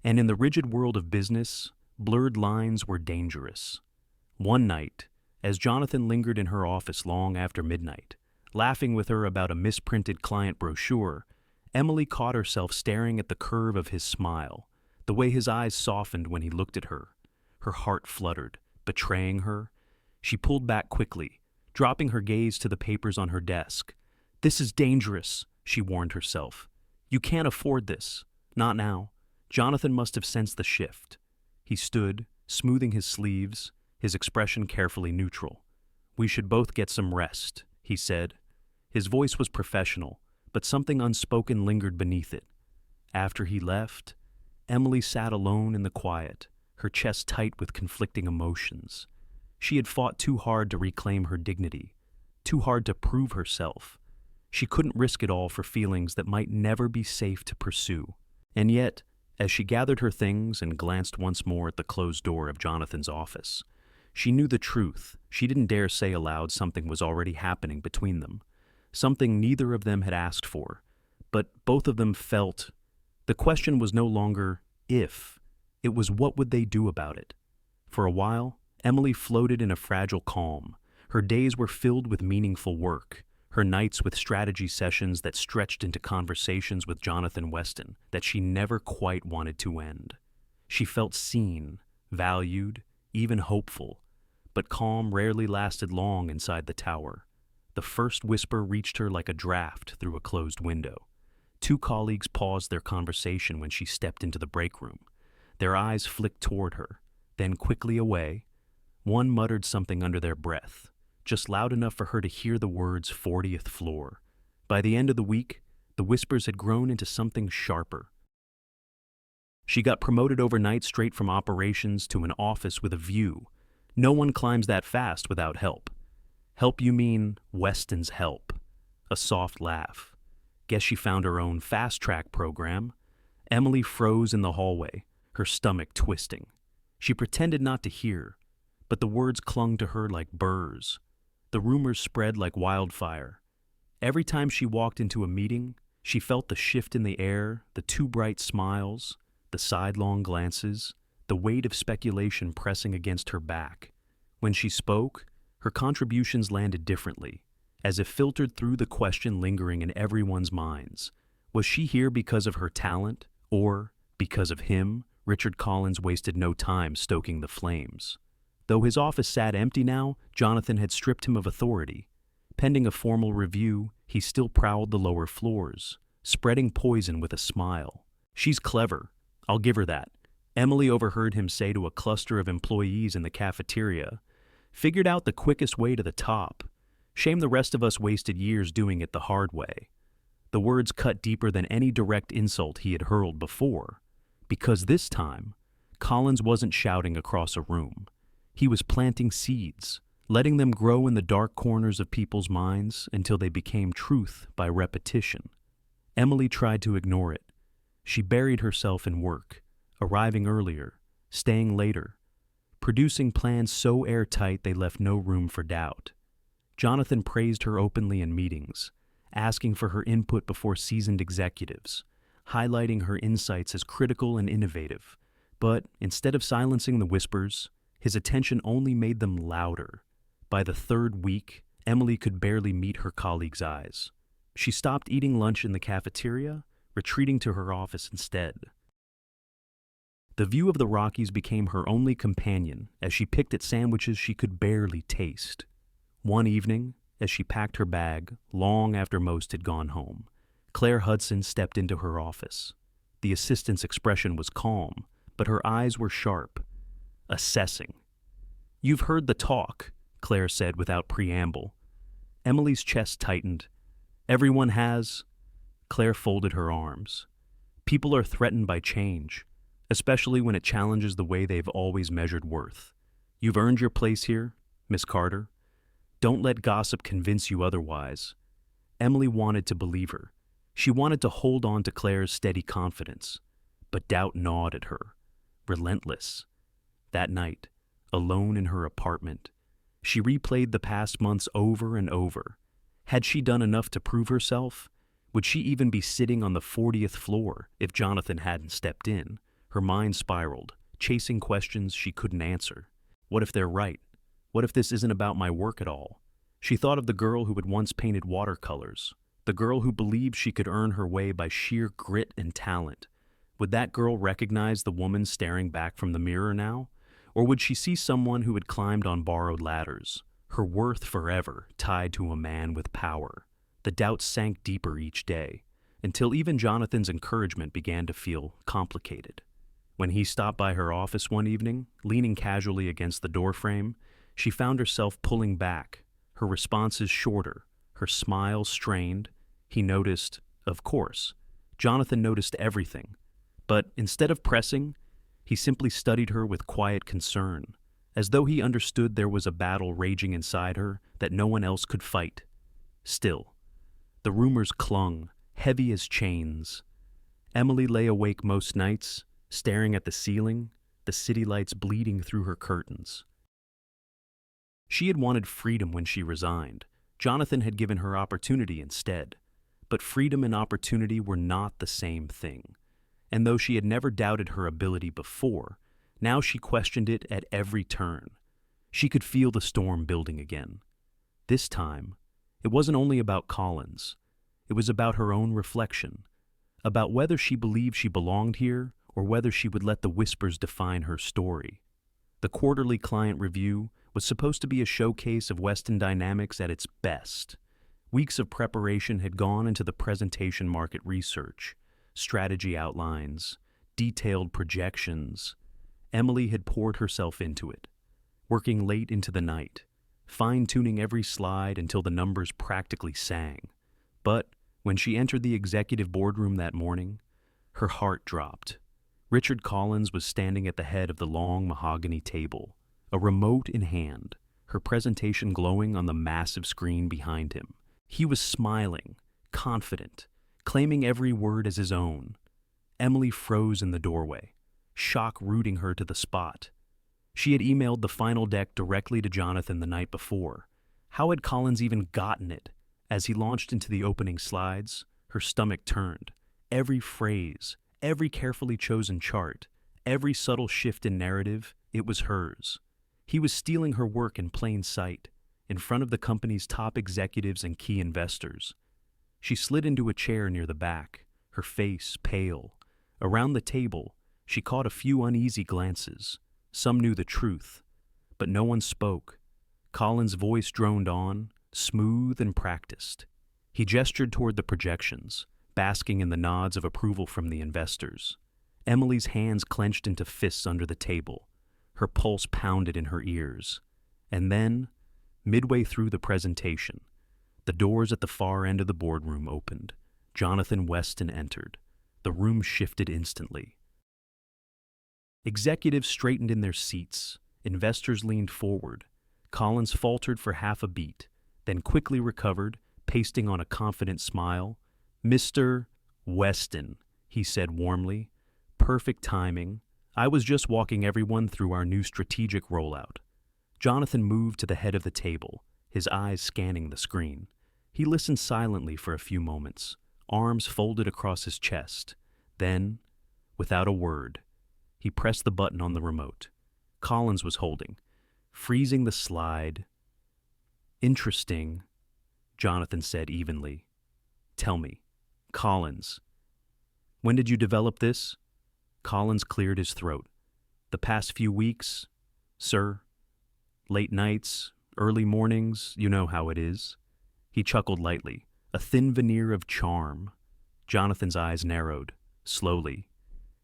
And in the rigid world of business, blurred lines were dangerous. One night, as Jonathan lingered in her office long after midnight, laughing with her about a misprinted client brochure, Emily caught herself staring at the curve of his smile, the way his eyes softened when he looked at her. Her heart fluttered, betraying her. She pulled back quickly, dropping her gaze to the papers on her desk. "This is dangerous," she warned herself. "You can't afford this. Not now." Jonathan must have sensed the shift. He stood, smoothing his sleeves, his expression carefully neutral. "We should both get some rest," he said. His voice was professional, but something unspoken lingered beneath it. After he left, Emily sat alone in the quiet, her chest tight with conflicting emotions. She had fought too hard to reclaim her dignity, too hard to prove herself. She couldn't risk it all for feelings that might never be safe to pursue. And yet, as she gathered her things and glanced once more at the closed door of Jonathan's office, she knew the truth. She didn't dare say aloud something was already happening between them, something neither of them had asked for, but both of them felt. The question was no longer if, it was what would they do about it. For a while, Emily floated in a fragile calm. Her days were filled with meaningful work, her nights with strategy sessions that stretched into conversations with Jonathan Weston that she never quite wanted to end. She felt seen, valued, even hopeful, but calm rarely lasted long inside the tower. The first whisper reached her like a draft through a closed window. Two colleagues paused their conversation when she stepped into the break room. Their eyes flicked toward her, then quickly away. One muttered something under their breath, just loud enough for her to hear the words 40th floor. By the end of the week, the whispers had grown into something sharper. She got promoted overnight straight from operations to an office with a view. No one climbs that fast without help. Help, you mean Weston's help. a soft laugh. Guess she found her own fast-track program. Emily froze in the hallway, her stomach twisting. She pretended not to hear, but the words clung to her like burrs. The rumors spread like wildfire. Every time she walked into a meeting, she felt the shift in the air, the too bright smiles, the sidelong glances, the weight of speculation pressing against her back. When she spoke, her contributions landed differently, as if filtered through the question lingering in everyone's minds. Was she here because of her talent, or because of him? Richard Collins wasted no time stoking the flames. Though his office sat empty now, Jonathan had stripped him of authority. Pending a formal review, he still prowled the lower floors, spreading poison with a smile. She's clever, I'll give her that. Emily overheard him say to a cluster of employees in the cafeteria. Figured out the quickest way to the top. Shame the rest of us wasted years doing it the hard way. The words cut deeper than any direct insult he had hurled before. Because this time, Collins wasn't shouting across a room. He was planting seeds, letting them grow in the dark corners of people's minds until they became truth by repetition. Emily tried to ignore it. She buried herself in work, arriving earlier, staying later, producing plans so airtight they left no room for doubt. Jonathan praised her openly in meetings, asking for her input before seasoned executives, highlighting her insights as critical and innovative. But instead of silencing the whispers, his attention only made them louder. By the third week, Emily could barely meet her colleagues' eyes. She stopped eating lunch in the cafeteria, retreating to her office instead. The view of the Rockies became her only companion as she picked at sandwiches she could barely taste. One evening, as she packed her bag, long after most had gone home, Claire Hudson stepped into her office. The assistant's expression was calm, but her eyes were sharp, assessing. "You've heard the talk," Claire said without preamble. Emily's chest tightened. "Everyone has." Claire folded her arms. "People are threatened by change, especially when it challenges the way they've always measured worth. You've earned your place here, Miss Carter. Don't let gossip convince you otherwise." Emily wanted to believe her. She wanted to hold on to Claire's steady confidence, but doubt gnawed at her, relentless. That night, alone in her apartment, she replayed the past months over and over. Had she done enough to prove herself? Would she even be sitting on the 40th floor if Jonathan hadn't stepped in? Her mind spiraled, chasing questions she couldn't answer. What if they're right? What if this isn't about my work at all? She thought of the girl who had once painted watercolors, the girl who believed she could earn her way by sheer grit and talent. Would that girl recognize the woman staring back from the mirror now? Or would she see someone who had climbed on borrowed ladders, her worth forever tied to a man with power? The doubt sank deeper each day, until even Jonathan's encouragement began to feel complicated. When he stopped by her office one evening, leaning casually against the doorframe, she found herself pulling back, her responses shorter, her smile strained. He noticed, of course. Jonathan noticed everything. But instead of pressing, he simply studied her with quiet concern, as though he understood there was a battle raging inside her that no one else could fight. Still, the rumors clung, heavy as chains. Emily lay awake most nights, staring at the ceiling, the city lights bleeding through her curtains. She had wanted freedom when she resigned. Jonathan had given her opportunity instead. But freedom and opportunity were not the same thing. And though she had never doubted her ability before, now she questioned it at every turn. She could feel the storm building again. This time, it wasn't only about Collins. It was about her own reflection, about whether she believed she belonged here or whether she would let the whispers define her story. The quarterly client review was supposed to be a showcase of Weston Dynamics at its best. Weeks of preparation had gone into the presentation market research, strategy outlines, detailed projections. Emily had poured herself into it, working late into the night, fine-tuning every slide until the numbers practically sang. But when she entered the executive boardroom that morning, her heart dropped. Richard Collins was standing at the head of the long mahogany table, a remote in hand, her presentation glowing on the massive screen behind him. He was smiling, confident, claiming every word as his own. Emily froze in the doorway, shock rooting her to the spot. She had emailed the final deck directly to Jonathan the night before. How had Collins even gotten it? As he launched into the opening slides, her stomach turned. Every phrase, every carefully chosen chart, every subtle shift in narrative, it was hers. He was stealing her work in plain sight, in front of the company's top executives and key investors. She slid into a chair near the back, her face pale. Around the table, she caught a few uneasy glances. Some knew the truth, but no one spoke. Collins' voice droned on, smooth and practiced. He gestured toward the projections, basking in the nods of approval from the investors. Emily's hands clenched into fists under the table. Her pulse pounded in her ears. And then, midway through the presentation, the doors at the far end of the boardroom opened. Jonathan Weston entered. The room shifted instantly. Executives straightened in their seats. Investors leaned forward. Collins faltered for half a beat, then quickly recovered, pasting on a confident smile. "Mr. Weston," he said warmly. "Perfect timing. I was just walking everyone through our new strategic rollout." Jonathan moved to the head of the table, his eyes scanning the screen. He listened silently for a few moments, arms folded across his chest. Then, without a word, he pressed the button on the remote. Collins was holding, freezing the slide. "Interesting," Jonathan said evenly. "Tell me, Collins, when did you develop this?" Collins cleared his throat. "The past few weeks, sir. Late nights, early mornings, you know how it is." He chuckled lightly, a thin veneer of charm. Jonathan's eyes narrowed, slowly.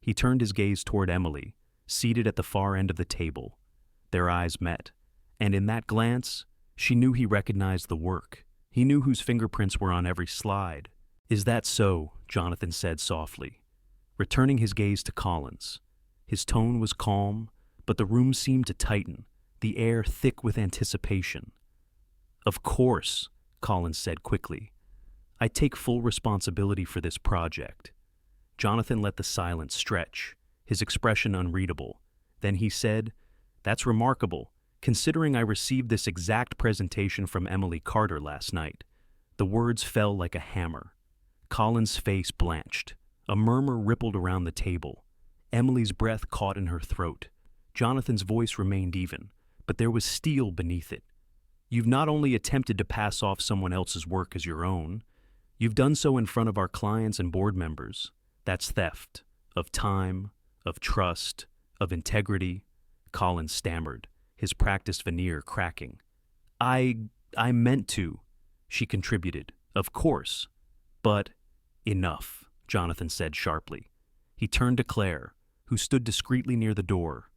He turned his gaze toward Emily, seated at the far end of the table. Their eyes met, and in that glance, she knew he recognized the work. He knew whose fingerprints were on every slide. "Is that so?" Jonathan said softly, returning his gaze to Collins. His tone was calm, but the room seemed to tighten, the air thick with anticipation. "Of course," Collins said quickly. "I take full responsibility for this project." Jonathan let the silence stretch, his expression unreadable. Then he said, "That's remarkable, considering I received this exact presentation from Emily Carter last night." The words fell like a hammer. Collins' face blanched. A murmur rippled around the table. Emily's breath caught in her throat. Jonathan's voice remained even, but there was steel beneath it. "You've not only attempted to pass off someone else's work as your own, you've done so in front of our clients and board members. That's theft, of time, of trust, of integrity." Collins stammered, his practiced veneer cracking. I meant to," she contributed. "Of course. But enough," Jonathan said sharply. He turned to Claire, who stood discreetly near the door,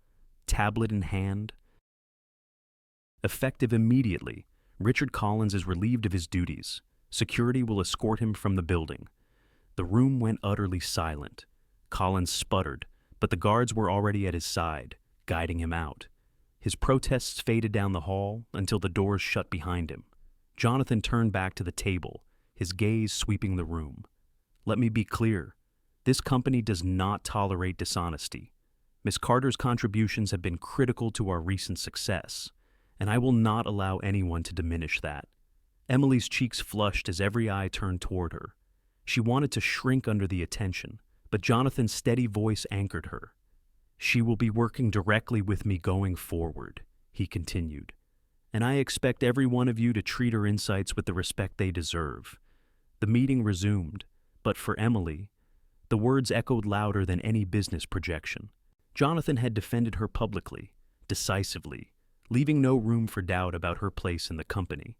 tablet in hand. Effective immediately, Richard Collins is relieved of his duties. Security will escort him from the building. The room went utterly silent. Collins sputtered, but the guards were already at his side, guiding him out. His protests faded down the hall until the doors shut behind him. Jonathan turned back to the table, his gaze sweeping the room. "Let me be clear. This company does not tolerate dishonesty. Miss Carter's contributions have been critical to our recent success, and I will not allow anyone to diminish that." Emily's cheeks flushed as every eye turned toward her. She wanted to shrink under the attention, but Jonathan's steady voice anchored her. "She will be working directly with me going forward," he continued, "and I expect every one of you to treat her insights with the respect they deserve." The meeting resumed, but for Emily, the words echoed louder than any business projection. Jonathan had defended her publicly, decisively, leaving no room for doubt about her place in the company.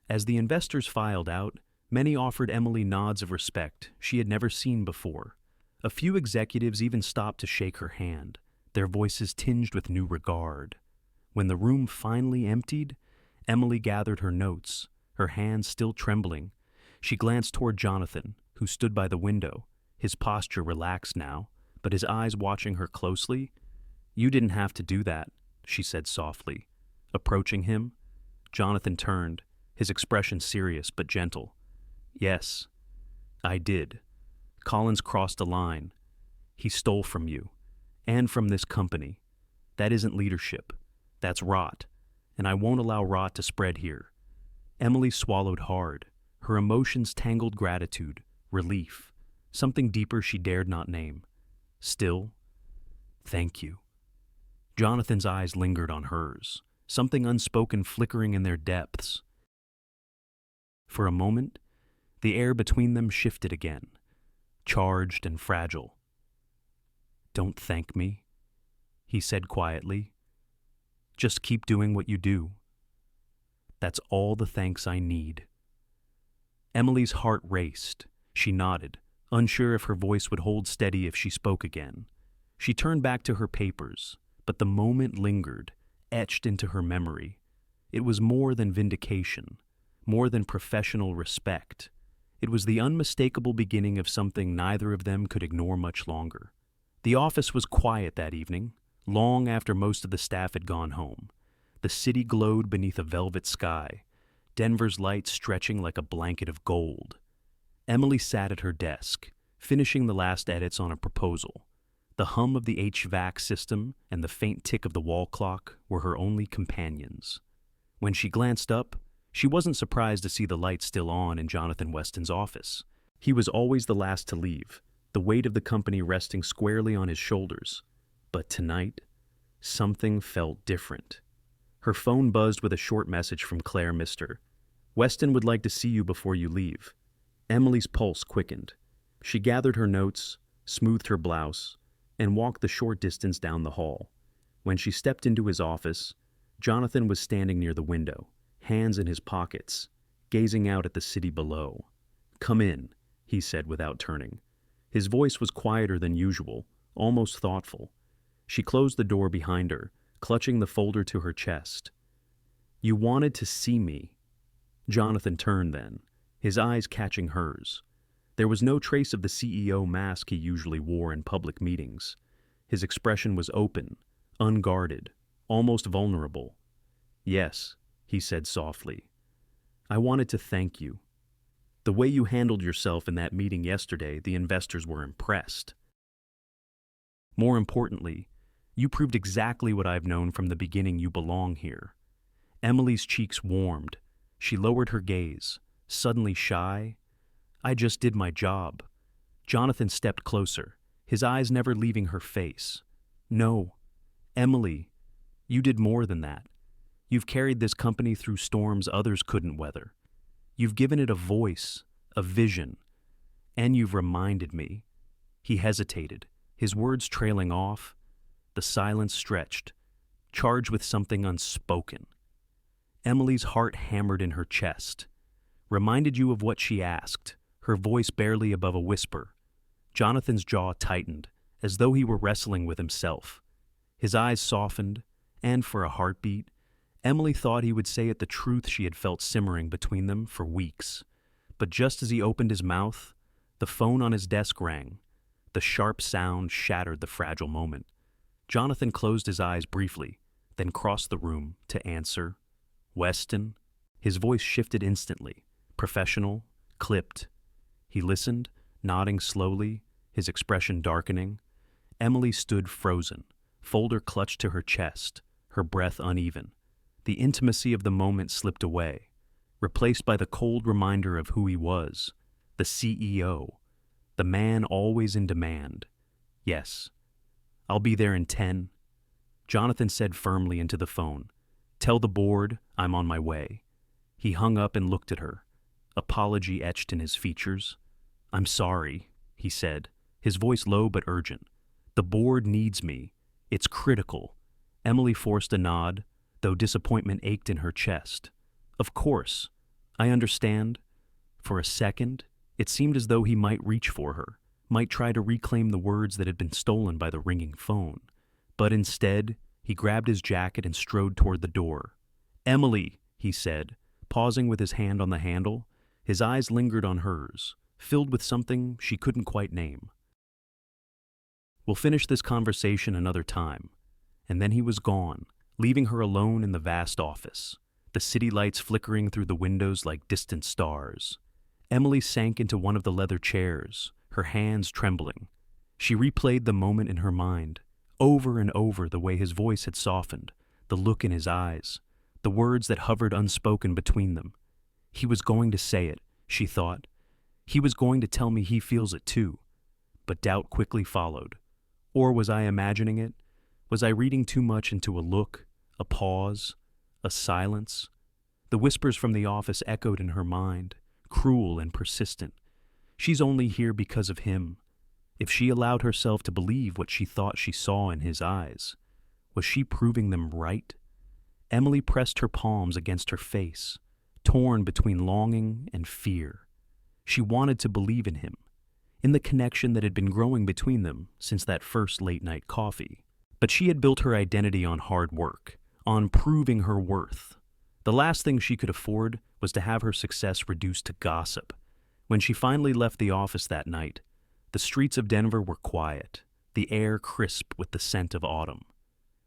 As the investors filed out, many offered Emily nods of respect she had never seen before. A few executives even stopped to shake her hand, their voices tinged with new regard. When the room finally emptied, Emily gathered her notes, her hands still trembling. She glanced toward Jonathan, who stood by the window, his posture relaxed now, but his eyes watching her closely. "You didn't have to do that," she said softly. Approaching him, Jonathan turned, his expression serious but gentle. Yes, I did. Collins crossed a line. He stole from you, and from this company. That isn't leadership. That's rot, and I won't allow rot to spread here. Emily swallowed hard. Her emotions tangled gratitude, relief, something deeper she dared not name. Still, thank you. Jonathan's eyes lingered on hers, something unspoken flickering in their depths. For a moment, the air between them shifted again, charged and fragile. Don't thank me, he said quietly. Just keep doing what you do. That's all the thanks I need. Emily's heart raced. She nodded, unsure if her voice would hold steady if she spoke again. She turned back to her papers, but the moment lingered, etched into her memory. It was more than vindication, more than professional respect. It was the unmistakable beginning of something neither of them could ignore much longer. The office was quiet that evening, long after most of the staff had gone home. The city glowed beneath a velvet sky, Denver's lights stretching like a blanket of gold. Emily sat at her desk, finishing the last edits on a proposal. The hum of the HVAC system and the faint tick of the wall clock were her only companions. When she glanced up, she wasn't surprised to see the lights still on in Jonathan Weston's office. He was always the last to leave, the weight of the company resting squarely on his shoulders. But tonight, something felt different. Her phone buzzed with a short message from Claire Mister. Weston would like to see you before you leave. Emily's pulse quickened. She gathered her notes, smoothed her blouse, and walked the short distance down the hall. When she stepped into his office, Jonathan was standing near the window, hands in his pockets, gazing out at the city below. "Come in," he said without turning. His voice was quieter than usual, almost thoughtful. She closed the door behind her, clutching the folder to her chest. "You wanted to see me." Jonathan turned then, his eyes catching hers. There was no trace of the CEO mask he usually wore in public meetings. His expression was open, unguarded, almost vulnerable. "Yes," he said softly. "I wanted to thank you. The way you handled yourself in that meeting yesterday, the investors were impressed. More importantly, you proved exactly what I've known from the beginning: you belong here." Emily's cheeks warmed. She lowered her gaze, suddenly shy. "I just did my job." Jonathan stepped closer, his eyes never leaving her face. "No, Emily, you did more than that. You've carried this company through storms others couldn't weather. You've given it a voice, a vision, and you've reminded me." He hesitated, his words trailing off. The silence stretched, charged with something unspoken. Emily's heart hammered in her chest. "Reminded you of what?" she asked, her voice barely above a whisper. Jonathan's jaw tightened, as though he were wrestling with himself. His eyes softened, and for a heartbeat, Emily thought he would say it, the truth she had felt simmering between them for weeks. But just as he opened his mouth, the phone on his desk rang. The sharp sound shattered the fragile moment. Jonathan closed his eyes briefly, then crossed the room to answer. "Weston?" His voice shifted instantly, professional, clipped. He listened, nodding slowly, his expression darkening. Emily stood frozen, folder clutched to her chest, her breath uneven. The intimacy of the moment slipped away, replaced by the cold reminder of who he was, the CEO, the man always in demand. "Yes, I'll be there in 10. Jonathan said firmly into the phone. "Tell the board I'm on my way." He hung up and looked at her, apology etched in his features. "I'm sorry," he said, his voice low but urgent. "The board needs me. It's critical." Emily forced a nod, though disappointment ached in her chest. "Of course. I understand." For a second, it seemed as though he might reach for her, might try to reclaim the words that had been stolen by the ringing phone. But instead, he grabbed his jacket and strode toward the door. "Emily," he said, pausing with his hand on the handle. His eyes lingered on hers, filled with something she couldn't quite name. "We'll finish this conversation another time." And then he was gone, leaving her alone in the vast office, the city lights flickering through the windows like distant stars. Emily sank into one of the leather chairs, her hands trembling. She replayed the moment in her mind, over and over, the way his voice had softened, the look in his eyes, the words that hovered unspoken between them. He was going to say it, she thought. He was going to tell me he feels it too. But doubt quickly followed. Or was I imagining it? Was I reading too much into a look, a pause, a silence? The whispers from the office echoed in her mind, cruel and persistent. She's only here because of him. If she allowed herself to believe what she thought she saw in his eyes, was she proving them right? Emily pressed her palms against her face, torn between longing and fear. She wanted to believe in him, in the connection that had been growing between them since that first late-night coffee. But she had built her identity on hard work, on proving her worth. The last thing she could afford was to have her success reduced to gossip. When she finally left the office that night, the streets of Denver were quiet, the air crisp with the scent of autumn.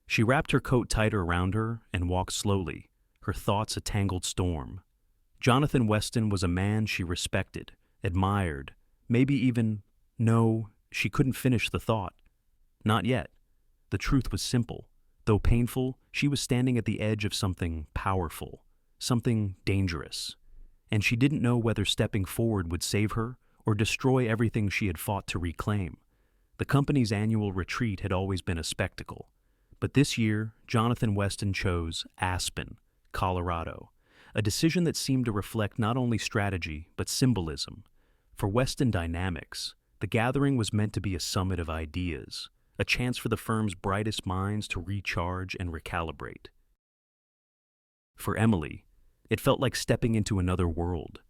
She wrapped her coat tighter around her and walked slowly, her thoughts a tangled storm. Jonathan Weston was a man she respected, admired, maybe even— No, she couldn't finish the thought. Not yet. The truth was simple. Though painful, she was standing at the edge of something powerful, something dangerous. And she didn't know whether stepping forward would save her or destroy everything she had fought to reclaim. The company's annual retreat had always been a spectacle. But this year, Jonathan Weston chose Aspen, Colorado, a decision that seemed to reflect not only strategy but symbolism. For Weston Dynamics, the gathering was meant to be a summit of ideas, a chance for the firm's brightest minds to recharge and recalibrate. For Emily, it felt like stepping into another world.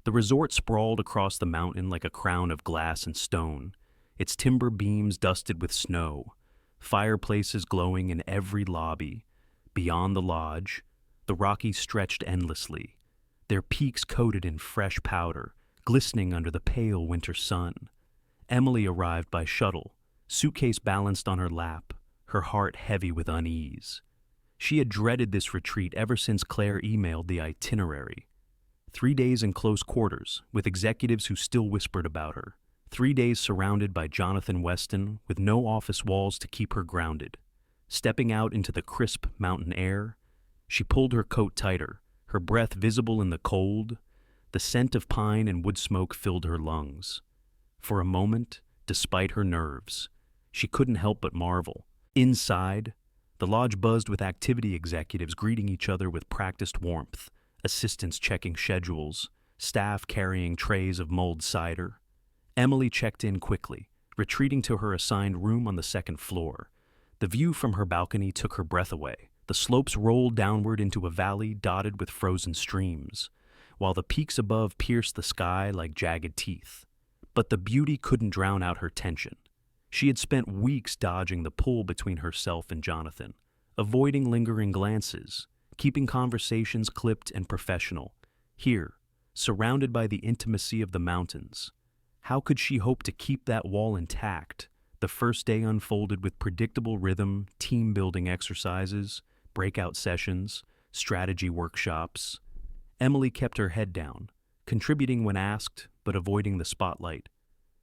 The resort sprawled across the mountain like a crown of glass and stone, its timber beams dusted with snow, fireplaces glowing in every lobby. Beyond the lodge, the Rockies stretched endlessly, their peaks coated in fresh powder, glistening under the pale winter sun. Emily arrived by shuttle, suitcase balanced on her lap, her heart heavy with unease. She had dreaded this retreat ever since Claire emailed the itinerary. 3 days in close quarters, with executives who still whispered about her. 3 days surrounded by Jonathan Weston, with no office walls to keep her grounded. Stepping out into the crisp mountain air, she pulled her coat tighter, her breath visible in the cold. The scent of pine and wood smoke filled her lungs. For a moment, despite her nerves, she couldn't help but marvel. Inside, the lodge buzzed with activity executives greeting each other with practiced warmth, assistants checking schedules, staff carrying trays of mulled cider. Emily checked in quickly, retreating to her assigned room on the second floor. The view from her balcony took her breath away. The slopes rolled downward into a valley dotted with frozen streams, while the peaks above pierced the sky like jagged teeth. But the beauty couldn't drown out her tension. She had spent weeks dodging the pull between herself and Jonathan, avoiding lingering glances, keeping conversations clipped and professional. Here, surrounded by the intimacy of the mountains, how could she hope to keep that wall intact? The first day unfolded with predictable rhythm, team-building exercises, breakout sessions, strategy workshops. Emily kept her head down, contributing when asked, but avoiding the spotlight.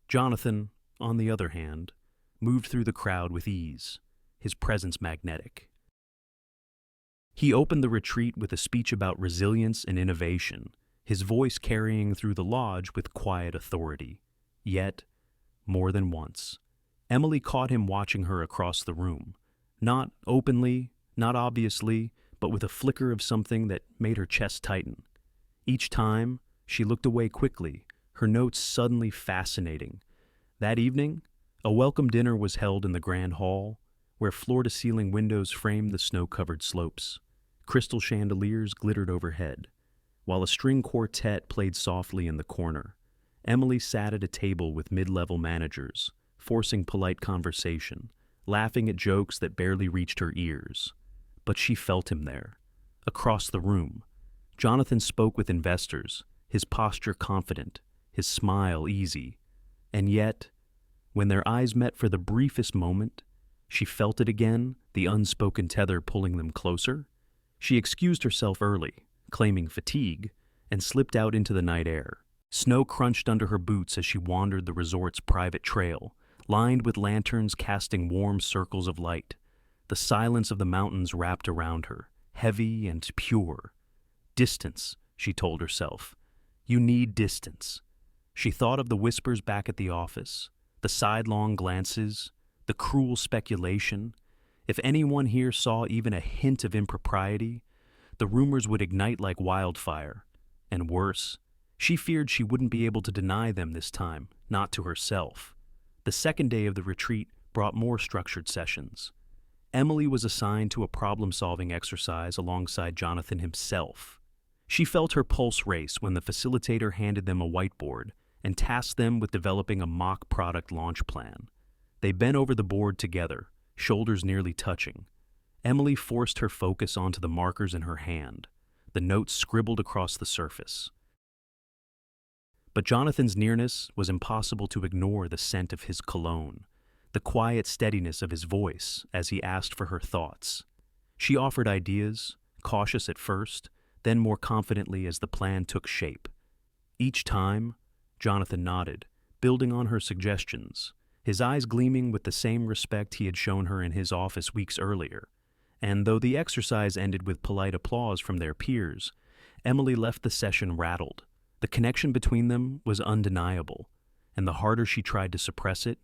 Jonathan, on the other hand, moved through the crowd with ease, his presence magnetic. He opened the retreat with a speech about resilience and innovation, his voice carrying through the lodge with quiet authority. Yet, more than once, Emily caught him watching her across the room, not openly, not obviously, but with a flicker of something that made her chest tighten. Each time, she looked away quickly, her notes suddenly fascinating. That evening, a welcome dinner was held in the grand hall, where floor-to-ceiling windows framed the snow-covered slopes. Crystal chandeliers glittered overhead, while a string quartet played softly in the corner. Emily sat at a table with mid-level managers, forcing polite conversation, laughing at jokes that barely reached her ears. But she felt him there, across the room. Jonathan spoke with investors, his posture confident, his smile easy. And yet, when their eyes met for the briefest moment, she felt it again, the unspoken tether pulling them closer. She excused herself early, claiming fatigue, and slipped out into the night air, Snow crunched under her boots as she wandered the resort's private trail, lined with lanterns casting warm circles of light. The silence of the mountains wrapped around her, heavy and pure. Distance, she told herself. You need distance. She thought of the whispers back at the office, the sidelong glances, the cruel speculation. If anyone here saw even a hint of impropriety, the rumors would ignite like wildfire. And worse, she feared she wouldn't be able to deny them this time, not to herself. The second day of the retreat brought more structured sessions. Emily was assigned to a problem-solving exercise alongside Jonathan himself. She felt her pulse race when the facilitator handed them a whiteboard and tasked them with developing a mock product launch plan. They bent over the board together, shoulders nearly touching. Emily forced her focus onto the markers in her hand, the notes scribbled across the surface. But Jonathan's nearness was impossible to ignore the scent of his cologne, the quiet steadiness of his voice as he asked for her thoughts. She offered ideas, cautious at first, then more confidently as the plan took shape. Each time, Jonathan nodded, building on her suggestions, his eyes gleaming with the same respect he had shown her in his office weeks earlier. And though the exercise ended with polite applause from their peers, Emily left the session rattled. The connection between them was undeniable, and the harder she tried to suppress it,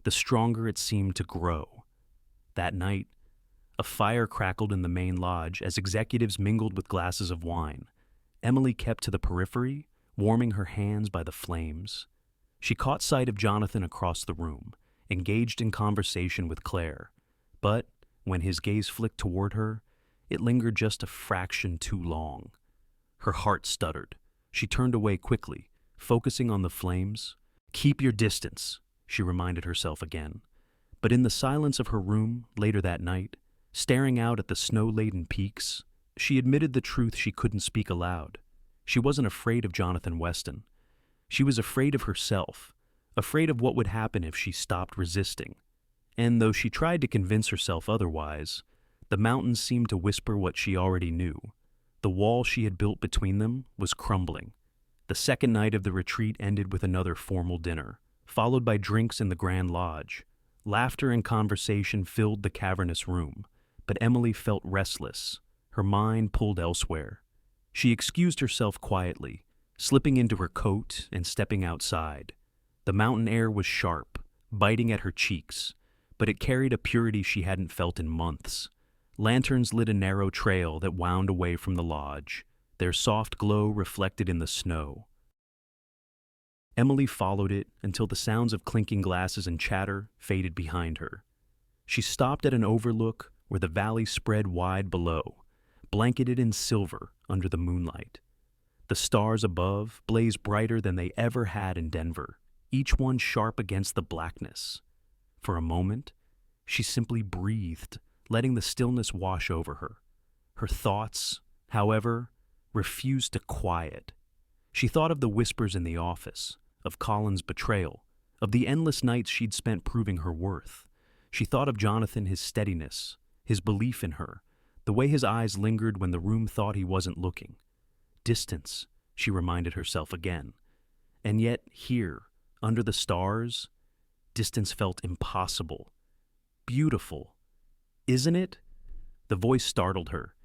the stronger it seemed to grow. That night, a fire crackled in the main lodge as executives mingled with glasses of wine. Emily kept to the periphery, warming her hands by the flames. She caught sight of Jonathan across the room, engaged in conversation with Claire, but when his gaze flicked toward her, it lingered just a fraction too long. Her heart stuttered. She turned away quickly, focusing on the flames. Keep your distance, she reminded herself again. But in the silence of her room later that night, staring out at the snow-laden peaks, she admitted the truth she couldn't speak aloud. She wasn't afraid of Jonathan Weston. She was afraid of herself, afraid of what would happen if she stopped resisting. And though she tried to convince herself otherwise, the mountains seemed to whisper what she already knew. The wall she had built between them was crumbling. The second night of the retreat ended with another formal dinner, followed by drinks in the Grand Lodge. Laughter and conversation filled the cavernous room, but Emily felt restless, her mind pulled elsewhere. She excused herself quietly, slipping into her coat and stepping outside. The mountain air was sharp, biting at her cheeks, but it carried a purity she hadn't felt in months. Lanterns lit a narrow trail that wound away from the lodge, their soft glow reflected in the snow. Emily followed it until the sounds of clinking glasses and chatter faded behind her. She stopped at an overlook where the valley spread wide below, blanketed in silver under the moonlight. The stars above blazed brighter than they ever had in Denver, each one sharp against the blackness. For a moment, she simply breathed, letting the stillness wash over her. Her thoughts, however, refused to quiet. She thought of the whispers in the office, of Colin's betrayal, of the endless nights she'd spent proving her worth. She thought of Jonathan, his steadiness, his belief in her, the way his eyes lingered when the room thought he wasn't looking. Distance, she reminded herself again. And yet here, under the stars, distance felt impossible. Beautiful. Isn't it? The voice startled her.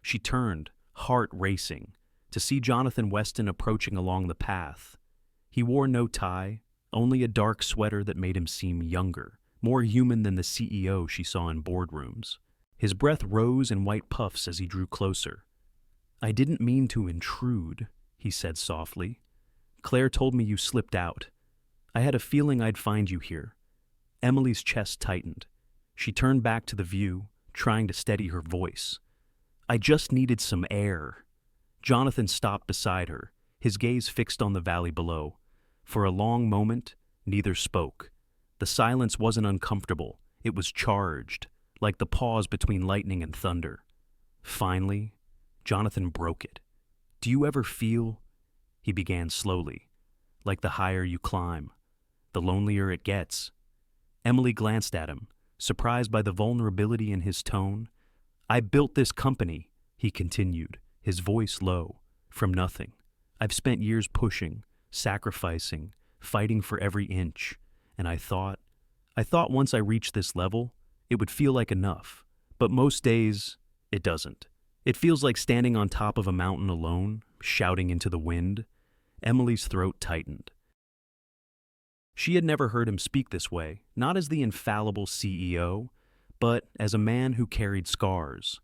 She turned, heart racing, to see Jonathan Weston approaching along the path. He wore no tie, only a dark sweater that made him seem younger, more human than the CEO she saw in boardrooms. His breath rose in white puffs as he drew closer. "I didn't mean to intrude," he said softly. "Claire told me you slipped out. I had a feeling I'd find you here." Emily's chest tightened. She turned back to the view, trying to steady her voice. "I just needed some air." Jonathan stopped beside her, his gaze fixed on the valley below. For a long moment, neither spoke. The silence wasn't uncomfortable, it was charged, like the pause between lightning and thunder. Finally, Jonathan broke it. "Do you ever feel," he began slowly, "like the higher you climb, the lonelier it gets?" Emily glanced at him, surprised by the vulnerability in his tone. "I built this company," he continued, his voice low, "from nothing. I've spent years pushing, sacrificing, fighting for every inch, and I thought once I reached this level, it would feel like enough. But most days, it doesn't. It feels like standing on top of a mountain alone, shouting into the wind. Emily's throat tightened. She had never heard him speak this way, not as the infallible CEO, but as a man who carried scars.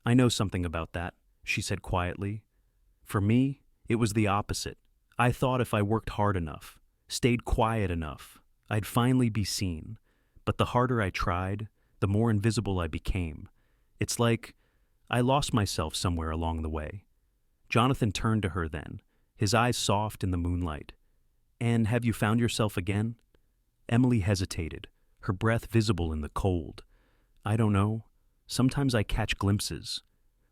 I know something about that, she said quietly. For me, it was the opposite. I thought if I worked hard enough, stayed quiet enough, I'd finally be seen. But the harder I tried, the more invisible I became. It's like I lost myself somewhere along the way. Jonathan turned to her then, his eyes soft in the moonlight. And have you found yourself again? Emily hesitated, her breath visible in the cold. I don't know. Sometimes I catch glimpses.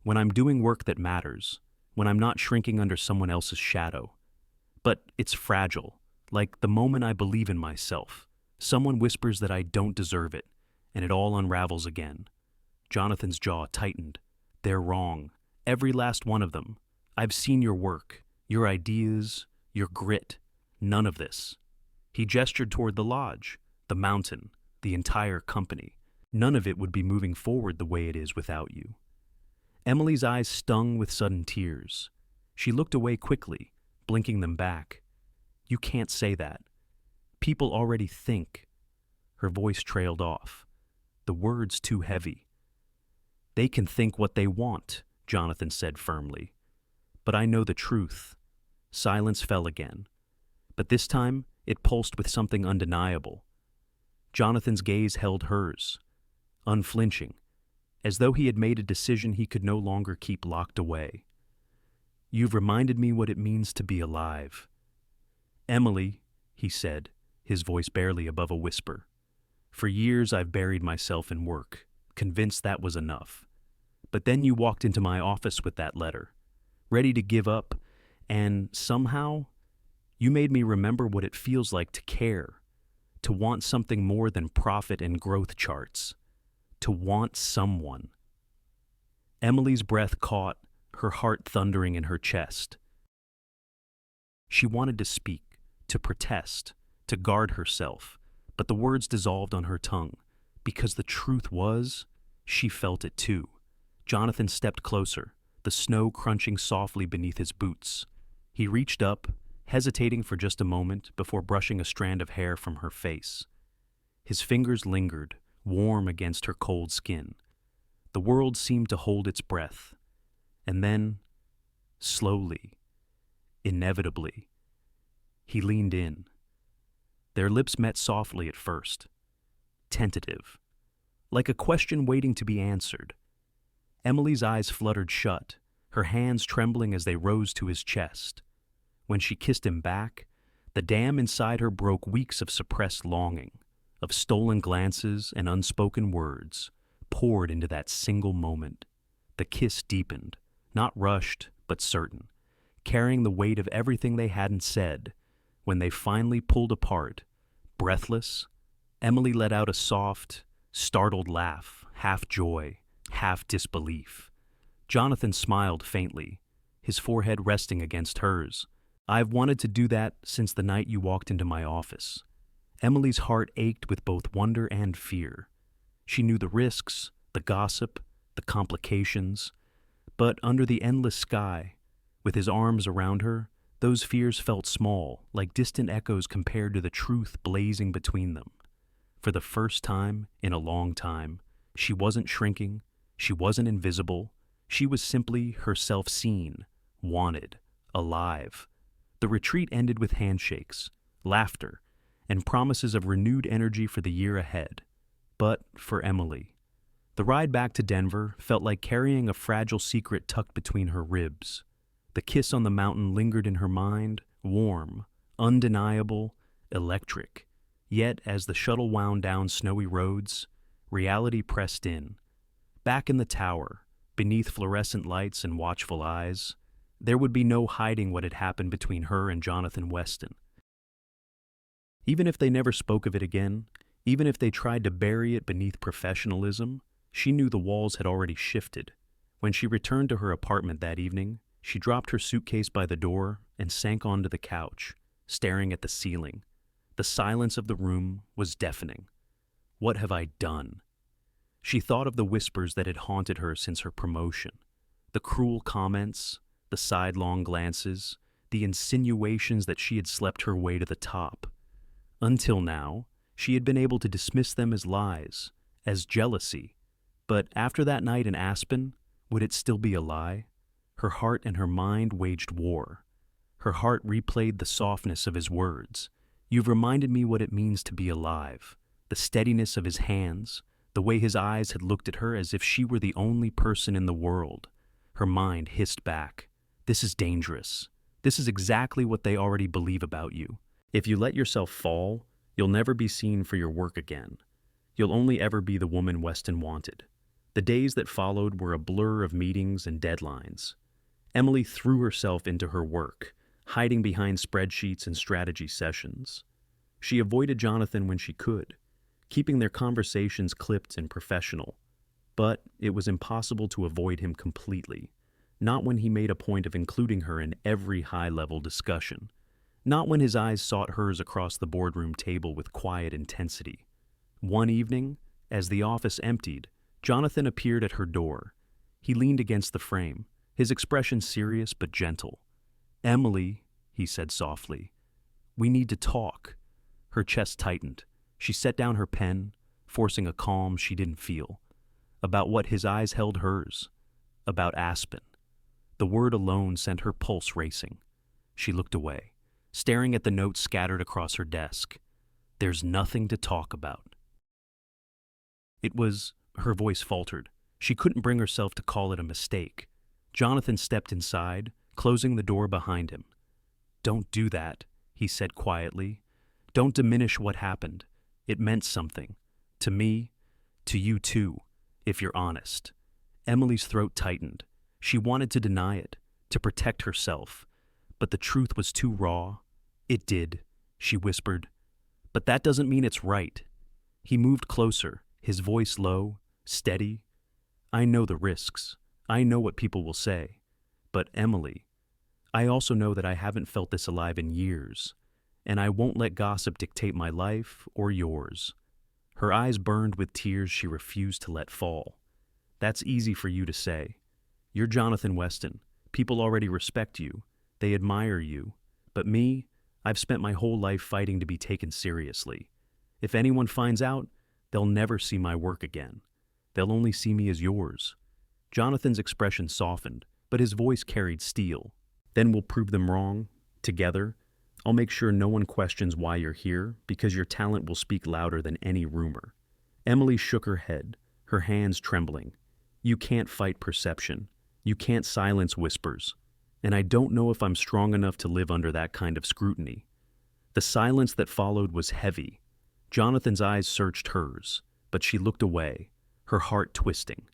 When I'm doing work that matters, when I'm not shrinking under someone else's shadow. But it's fragile, like the moment I believe in myself. Someone whispers that I don't deserve it, and it all unravels again. Jonathan's jaw tightened. They're wrong. Every last one of them. I've seen your work, your ideas, your grit. None of this. He gestured toward the lodge, the mountain, the entire company. None of it would be moving forward the way it is without you. Emily's eyes stung with sudden tears. She looked away quickly, blinking them back. You can't say that. People already think. Her voice trailed off. The words too heavy. They can think what they want, Jonathan said firmly. But I know the truth. Silence fell again. But this time, it pulsed with something undeniable. Jonathan's gaze held hers, unflinching, as though he had made a decision he could no longer keep locked away. You've reminded me what it means to be alive. Emily, he said, his voice barely above a whisper. For years I've buried myself in work, convinced that was enough. But then you walked into my office with that letter, ready to give up, and somehow you made me remember what it feels like to care, to want something more than profit and growth charts, to want someone. Emily's breath caught, her heart thundering in her chest. She wanted to speak, to protest, to guard herself, but the words dissolved on her tongue, because the truth was, she felt it too. Jonathan stepped closer, the snow crunching softly beneath his boots. He reached up, hesitating for just a moment before brushing a strand of hair from her face. His fingers lingered, warm against her cold skin. The world seemed to hold its breath. And then, slowly, inevitably, he leaned in. Their lips met softly at first, tentative, like a question waiting to be answered. Emily's eyes fluttered shut, her hands trembling as they rose to his chest. When she kissed him back, the dam inside her broke weeks of suppressed longing, of stolen glances and unspoken words, poured into that single moment. The kiss deepened, not rushed, but certain, carrying the weight of everything they hadn't said. When they finally pulled apart, breathless, Emily let out a soft, startled laugh, half joy, half disbelief. Jonathan smiled faintly, his forehead resting against hers. I've wanted to do that since the night you walked into my office. Emily's heart ached with both wonder and fear. She knew the risks, the gossip, the complications. But under the endless sky, with his arms around her, those fears felt small, like distant echoes compared to the truth blazing between them. For the first time in a long time, she wasn't shrinking, she wasn't invisible, she was simply herself seen, wanted, alive. The retreat ended with handshakes, laughter, and promises of renewed energy for the year ahead. But for Emily, the ride back to Denver felt like carrying a fragile secret tucked between her ribs. The kiss on the mountain lingered in her mind, warm, undeniable, electric. Yet, as the shuttle wound down snowy roads, reality pressed in. Back in the tower, beneath fluorescent lights and watchful eyes, there would be no hiding what had happened between her and Jonathan Weston. Even if they never spoke of it again, even if they tried to bury it beneath professionalism, she knew the walls had already shifted. When she returned to her apartment that evening, she dropped her suitcase by the door and sank onto the couch, staring at the ceiling. The silence of the room was deafening. What have I done? She thought of the whispers that had haunted her since her promotion. The cruel comments, the sidelong glances, the insinuations that she had slept her way to the top. Until now, she had been able to dismiss them as lies, as jealousy. But after that night in Aspen, would it still be a lie? Her heart and her mind waged war. Her heart replayed the softness of his words. You've reminded me what it means to be alive. The steadiness of his hands, the way his eyes had looked at her as if she were the only person in the world. Her mind hissed back. This is dangerous. This is exactly what they already believe about you. If you let yourself fall, you'll never be seen for your work again. You'll only ever be the woman Weston wanted. The days that followed were a blur of meetings and deadlines. Emily threw herself into her work, hiding behind spreadsheets and strategy sessions. She avoided Jonathan when she could, keeping their conversations clipped and professional. But it was impossible to avoid him completely, not when he made a point of including her in every high-level discussion, not when his eyes sought hers across the boardroom table with quiet intensity. One evening, as the office emptied, Jonathan appeared at her door. He leaned against the frame, his expression serious but gentle. "Emily," he said softly, "we need to talk." Her chest tightened. She set down her pen, forcing a calm she didn't feel. About what his eyes held hers. About Aspen. The word alone sent her pulse racing. She looked away, staring at the notes scattered across her desk. "There's nothing to talk about." Her voice faltered. She couldn't bring herself to call it a mistake. Jonathan stepped inside, closing the door behind him. "Don't do that," he said quietly. "Don't diminish what happened. It meant something. To me, to you too, if you're honest." Emily's throat tightened. She wanted to deny it, to protect herself. But the truth was too raw. "It did," she whispered. "But that doesn't mean it's right." He moved closer, his voice low, steady. "I know the risks. I know what people will say. But Emily, I also know that I haven't felt this alive in years, and I won't let gossip dictate my life or yours." Her eyes burned with tears she refused to let fall. "That's easy for you to say. You're Jonathan Weston. People already respect you. They admire you. But me, I've spent my whole life fighting to be taken seriously. If anyone finds out, they'll never see my work again. They'll only see me as yours." Jonathan's expression softened, but his voice carried steel. "Then we'll prove them wrong, together. I'll make sure no one questions why you're here, because your talent will speak louder than any rumor." Emily shook her head, her hands trembling. "You can't fight perception. You can't silence whispers. And I don't know if I'm strong enough to live under that kind of scrutiny." The silence that followed was heavy. Jonathan's eyes searched hers, but she looked away, her heart twisting.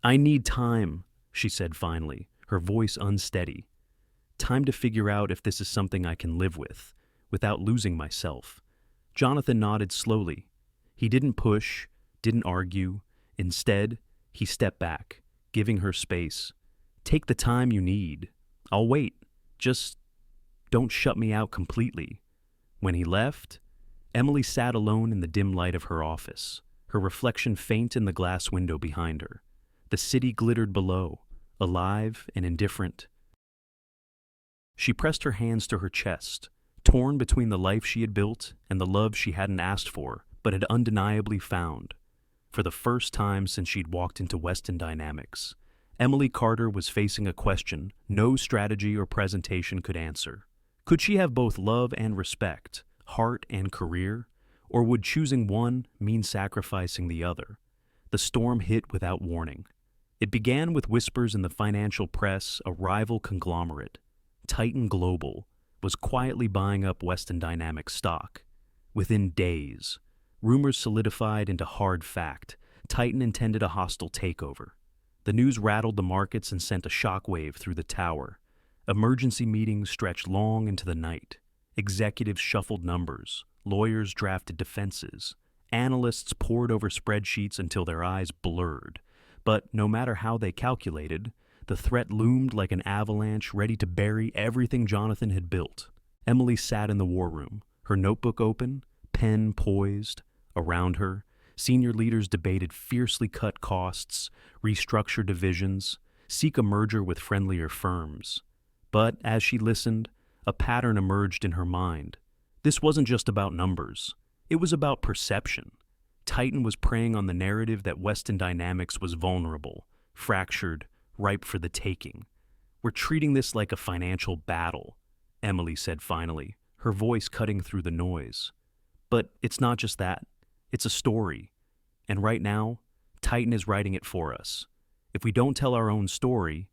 "I need time," she said finally, her voice unsteady. "Time to figure out if this is something I can live with, without losing myself." Jonathan nodded slowly. He didn't push, didn't argue. Instead, he stepped back, giving her space. "Take the time you need. I'll wait. Just don't shut me out completely." When he left, Emily sat alone in the dim light of her office, her reflection faint in the glass window behind her. The city glittered below, alive and indifferent. She pressed her hands to her chest, torn between the life she had built and the love she hadn't asked for, but had undeniably found. For the first time since she'd walked into Weston Dynamics, Emily Carter was facing a question no strategy or presentation could answer. Could she have both love and respect, heart and career, or would choosing one mean sacrificing the other? The storm hit without warning. It began with whispers in the financial press a rival conglomerate, Titan Global, was quietly buying up Weston Dynamics stock. Within days, rumors solidified into hard fact. Titan intended a hostile takeover. The news rattled the markets and sent a shockwave through the tower. Emergency meetings stretched long into the night. Executives shuffled numbers. Lawyers drafted defenses. Analysts pored over spreadsheets until their eyes blurred. But no matter how they calculated, the threat loomed like an avalanche ready to bury everything Jonathan had built. Emily sat in the war room, her notebook open, pen poised. Around her, senior leaders debated fiercely cut costs, restructure divisions, seek a merger with friendlier firms. But as she listened, a pattern emerged in her mind. This wasn't just about numbers. It was about perception. Titan was preying on the narrative that Weston Dynamics was vulnerable, fractured, ripe for the taking. "We're treating this like a financial battle," Emily said finally, her voice cutting through the noise. "But it's not just that. It's a story. And right now, Titan is writing it for us. If we don't tell our own story,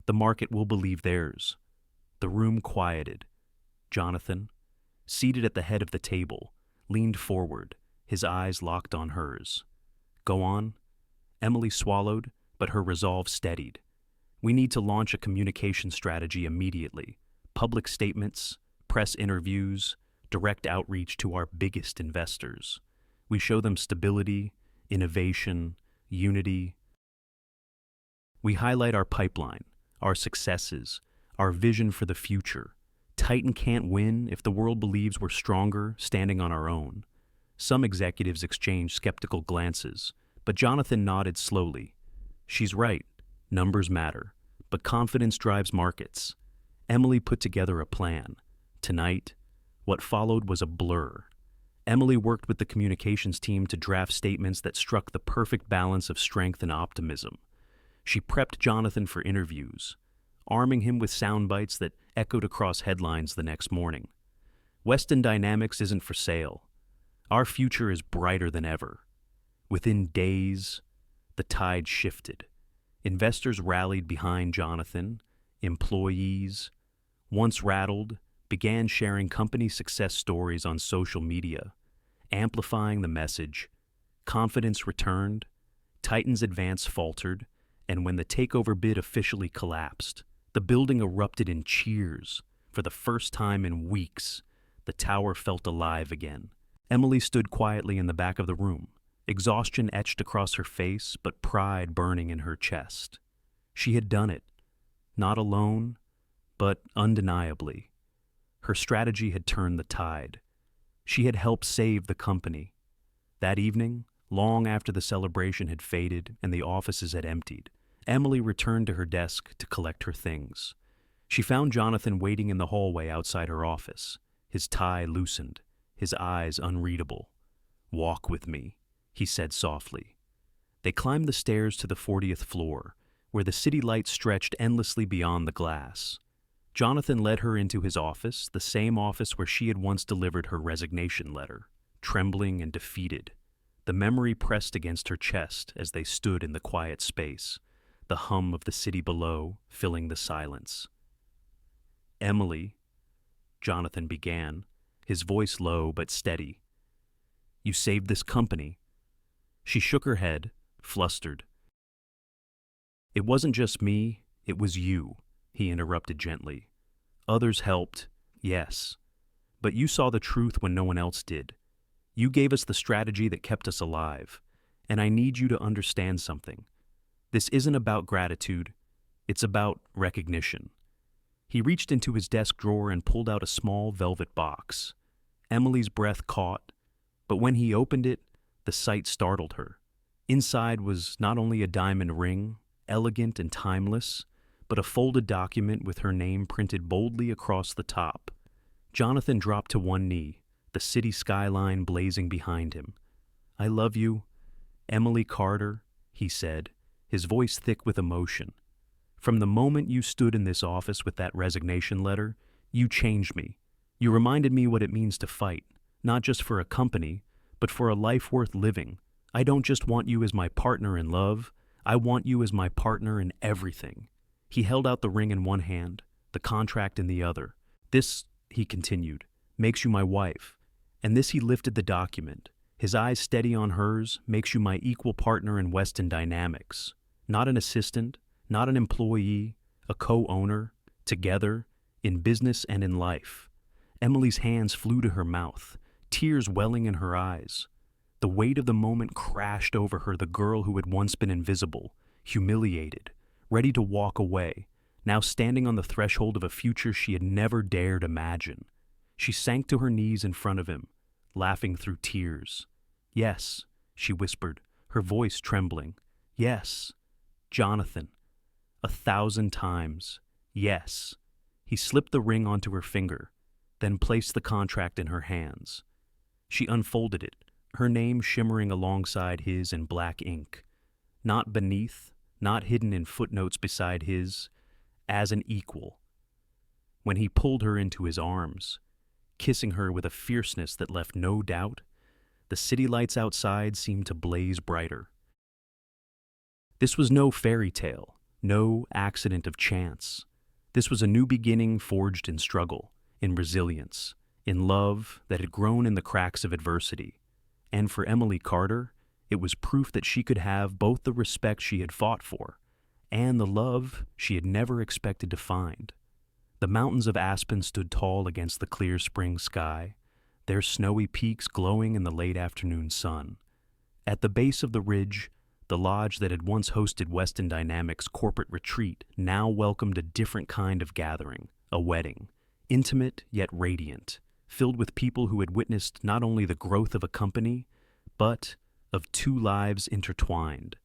the market will believe theirs." The room quieted. Jonathan, seated at the head of the table, leaned forward, his eyes locked on hers. "Go on." Emily swallowed, but her resolve steadied. "We need to launch a communication strategy immediately. Public statements, press interviews, direct outreach to our biggest investors. We show them stability, innovation, unity. We highlight our pipeline, our successes, our vision for the future. Titan can't win if the world believes we're stronger standing on our own." Some executives exchanged skeptical glances, but Jonathan nodded slowly. "She's right. Numbers matter, but confidence drives markets." Emily put together a plan. Tonight, what followed was a blur. Emily worked with the communications team to draft statements that struck the perfect balance of strength and optimism. She prepped Jonathan for interviews, arming him with sound bites that echoed across headlines the next morning. "Weston Dynamics isn't for sale. Our future is brighter than ever." Within days, the tide shifted. Investors rallied behind Jonathan. Employees, once rattled, began sharing company success stories on social media, amplifying the message. Confidence returned, Titan's advance faltered, and when the takeover bid officially collapsed, the building erupted in cheers. For the first time in weeks, the tower felt alive again. Emily stood quietly in the back of the room, exhaustion etched across her face, but pride burning in her chest. She had done it, not alone, but undeniably. Her strategy had turned the tide. She had helped save the company. That evening, long after the celebration had faded and the offices had emptied, Emily returned to her desk to collect her things. She found Jonathan waiting in the hallway outside her office, his tie loosened, his eyes unreadable. "Walk with me," he said softly. They climbed the stairs to the 40th floor, where the city lights stretched endlessly beyond the glass. Jonathan led her into his office, the same office where she had once delivered her resignation letter. Trembling and defeated, the memory pressed against her chest as they stood in the quiet space, the hum of the city below filling the silence. "Emily," Jonathan began, his voice low but steady, "you saved this company." She shook her head, flustered. "It wasn't just me, it was you," he interrupted gently. "Others helped, yes, but you saw the truth when no one else did. You gave us the strategy that kept us alive, and I need you to understand something. This isn't about gratitude, it's about recognition." He reached into his desk drawer and pulled out a small velvet box. Emily's breath caught, but when he opened it, the sight startled her. Inside was not only a diamond ring, elegant and timeless, but a folded document with her name printed boldly across the top. Jonathan dropped to one knee, the city skyline blazing behind him. "I love you, Emily Carter," he said, his voice thick with emotion. "From the moment you stood in this office with that resignation letter, you changed me. You reminded me what it means to fight, not just for a company, but for a life worth living. I don't just want you as my partner in love, I want you as my partner in everything." He held out the ring in one hand, the contract in the other. "This," he continued, "makes you my wife." And this he lifted the document, his eyes steady on hers, "makes you my equal partner in Weston Dynamics. Not an assistant, not an employee, a co-owner, together, in business and in life." Emily's hands flew to her mouth, tears welling in her eyes. The weight of the moment crashed over her, the girl who had once been invisible, humiliated, ready to walk away, now standing on the threshold of a future she had never dared imagine. She sank to her knees in front of him, laughing through tears. "Yes," she whispered, her voice trembling. "Yes, Jonathan. 1,000 times. Yes." He slipped the ring onto her finger, then placed the contract in her hands. She unfolded it, her name shimmering alongside his in black ink. Not beneath, not hidden in footnotes beside his, as an equal. When he pulled her into his arms, kissing her with a fierceness that left no doubt, the city lights outside seemed to blaze brighter. This was no fairy tale, no accident of chance. This was a new beginning forged in struggle, in resilience, in love that had grown in the cracks of adversity. And for Emily Carter, it was proof that she could have both the respect she had fought for and the love she had never expected to find. The mountains of Aspen stood tall against the clear spring sky, their snowy peaks glowing in the late afternoon sun. At the base of the ridge, the lodge that had once hosted Weston Dynamics' corporate retreat now welcomed a different kind of gathering, a wedding, intimate yet radiant, filled with people who had witnessed not only the growth of a company, but of two lives intertwined.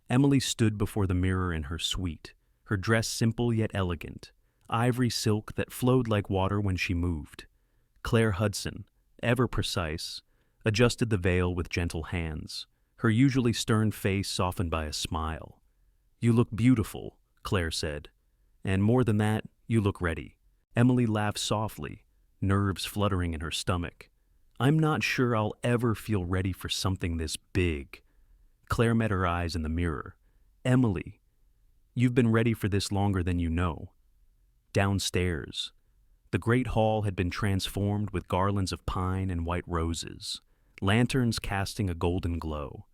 Emily stood before the mirror in her suite, her dress simple yet elegant, ivory silk that flowed like water when she moved. Claire Hudson, ever precise, adjusted the veil with gentle hands, her usually stern face softened by a smile. "You look beautiful," Claire said. "And more than that, you look ready." Emily laughed softly, nerves fluttering in her stomach. "I'm not sure I'll ever feel ready for something this big." Claire met her eyes in the mirror. "Emily, you've been ready for this longer than you know." Downstairs, the great hall had been transformed with garlands of pine and white roses, lanterns casting a golden glow.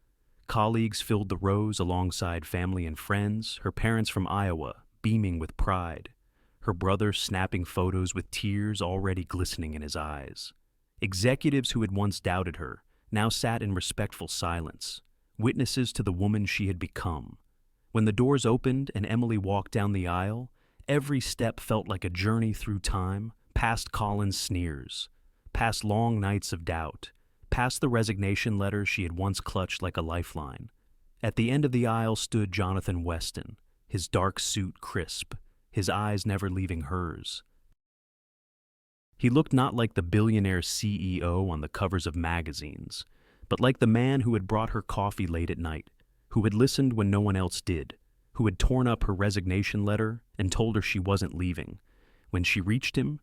Colleagues filled the rows alongside family and friends, her parents from Iowa beaming with pride, her brother snapping photos with tears already glistening in his eyes. Executives who had once doubted her now sat in respectful silence, witnesses to the woman she had become. When the doors opened and Emily walked down the aisle, every step felt like a journey through time, past Colin's sneers, past long nights of doubt, past the resignation letters she had once clutched like a lifeline. At the end of the aisle stood Jonathan Weston, his dark suit crisp, his eyes never leaving hers. He looked not like the billionaire CEO on the covers of magazines, but like the man who had brought her coffee late at night, who had listened when no one else did, who had torn up her resignation letter and told her she wasn't leaving. When she reached him,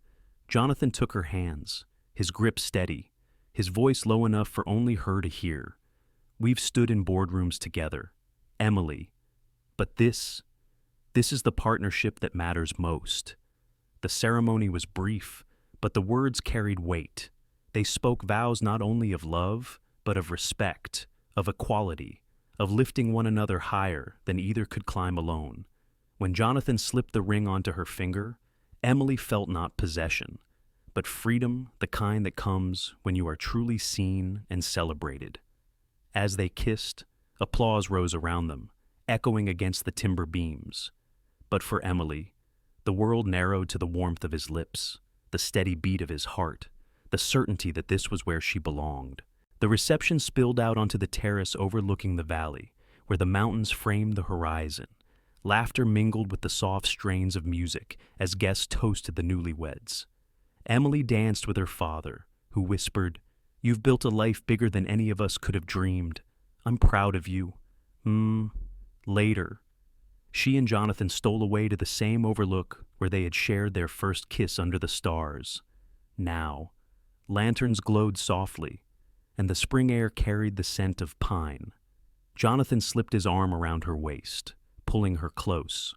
Jonathan took her hands, his grip steady, his voice low enough for only her to hear. "We've stood in boardrooms together, Emily, but this is the partnership that matters most." The ceremony was brief, but the words carried weight. They spoke vows not only of love, but of respect, of equality, of lifting one another higher than either could climb alone. When Jonathan slipped the ring onto her finger, Emily felt not possession, but freedom, the kind that comes when you are truly seen and celebrated. As they kissed, applause rose around them, echoing against the timber beams. But for Emily, the world narrowed to the warmth of his lips, the steady beat of his heart, the certainty that this was where she belonged. The reception spilled out onto the terrace overlooking the valley, where the mountains framed the horizon. Laughter mingled with the soft strains of music as guests toasted the newlyweds. Emily danced with her father, who whispered, "You've built a life bigger than any of us could have dreamed. I'm proud of you." Later, she and Jonathan stole away to the same overlook where they had shared their first kiss under the stars. Now, lanterns glowed softly, and the spring air carried the scent of pine. Jonathan slipped his arm around her waist, pulling her close.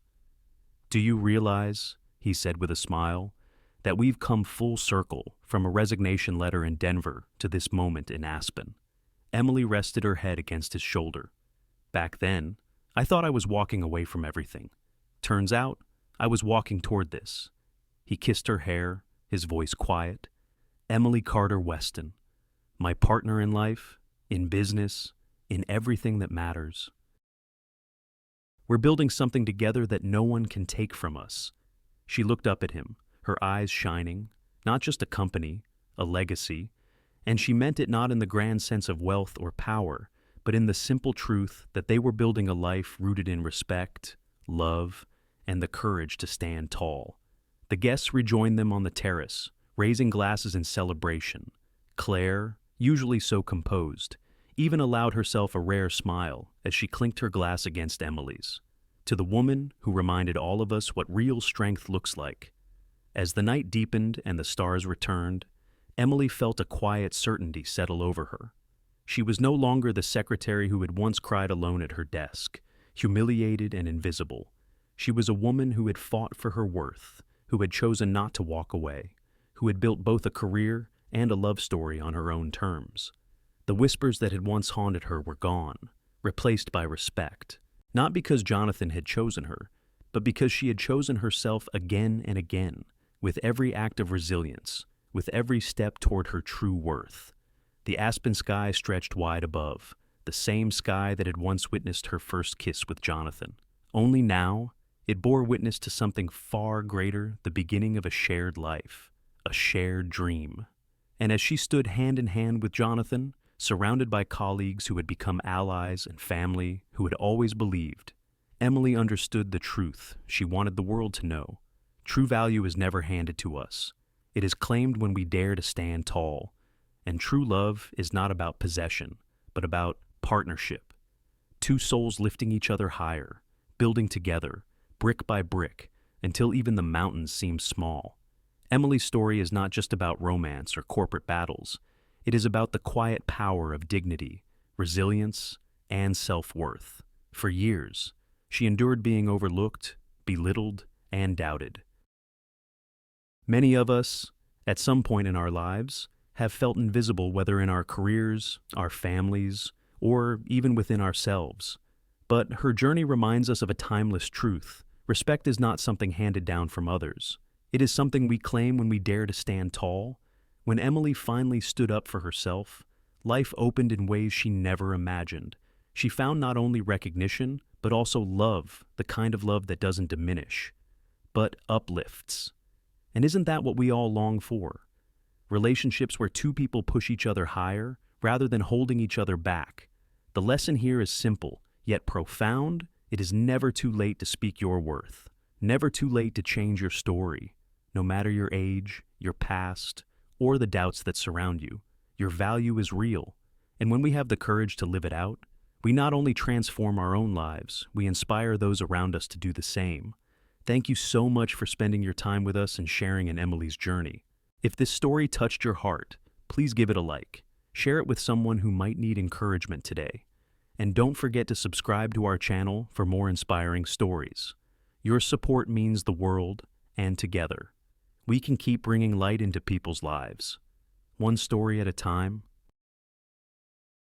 "Do you realize," he said with a smile, "that we've come full circle from a resignation letter in Denver to this moment in Aspen?" Emily rested her head against his shoulder. "Back then, I thought I was walking away from everything. Turns out, I was walking toward this." He kissed her hair, his voice quiet. "Emily Carter Weston, my partner in life, in business, in everything that matters. We're building something together that no one can take from us." She looked up at him, her eyes shining, not just a company, a legacy, and she meant it not in the grand sense of wealth or power, but in the simple truth that they were building a life rooted in respect, love, and the courage to stand tall. The guests rejoined them on the terrace, raising glasses in celebration. Claire, usually so composed, even allowed herself a rare smile as she clinked her glass against Emily's. To the woman who reminded all of us what real strength looks like. As the night deepened and the stars returned, Emily felt a quiet certainty settle over her. She was no longer the secretary who had once cried alone at her desk, humiliated and invisible. She was a woman who had fought for her worth, who had chosen not to walk away, who had built both a career and a love story on her own terms. The whispers that had once haunted her were gone, replaced by respect, not because Jonathan had chosen her, but because she had chosen herself again and again, with every act of resilience, with every step toward her true worth. The aspen sky stretched wide above, the same sky that had once witnessed her first kiss with Jonathan. Only now, it bore witness to something far greater, the beginning of a shared life, a shared dream. And as she stood hand in hand with Jonathan, surrounded by colleagues who had become allies and family who had always believed, Emily understood the truth she wanted the world to know. True value is never handed to us. It is claimed when we dare to stand tall. And true love is not about possession, but about partnership. Two souls lifting each other higher, building together, brick by brick, until even the mountains seem small. Emily's story is not just about romance or corporate battles. It is about the quiet power of dignity, resilience, and self-worth. For years, she endured being overlooked, belittled, and doubted. Many of us, at some point in our lives, have felt invisible, whether in our careers, our families, or even within ourselves. But her journey reminds us of a timeless truth. Respect is not something handed down from others. It is something we claim when we dare to stand tall. When Emily finally stood up for herself, life opened in ways she never imagined. She found not only recognition, but also love, the kind of love that doesn't diminish, but uplifts. And isn't that what we all long for? Relationships where two people push each other higher rather than holding each other back. The lesson here is simple, yet profound. It is never too late to speak your worth. Never too late to change your story. No matter your age, your past, or the doubts that surround you, your value is real. And when we have the courage to live it out, we not only transform our own lives, we inspire those around us to do the same. Thank you so much for spending your time with us and sharing in Emily's journey. If this story touched your heart, please give it a like. Share it with someone who might need encouragement today. And don't forget to subscribe to our channel for more inspiring stories. Your support means the world, and together, we can keep bringing light into people's lives. One story at a time,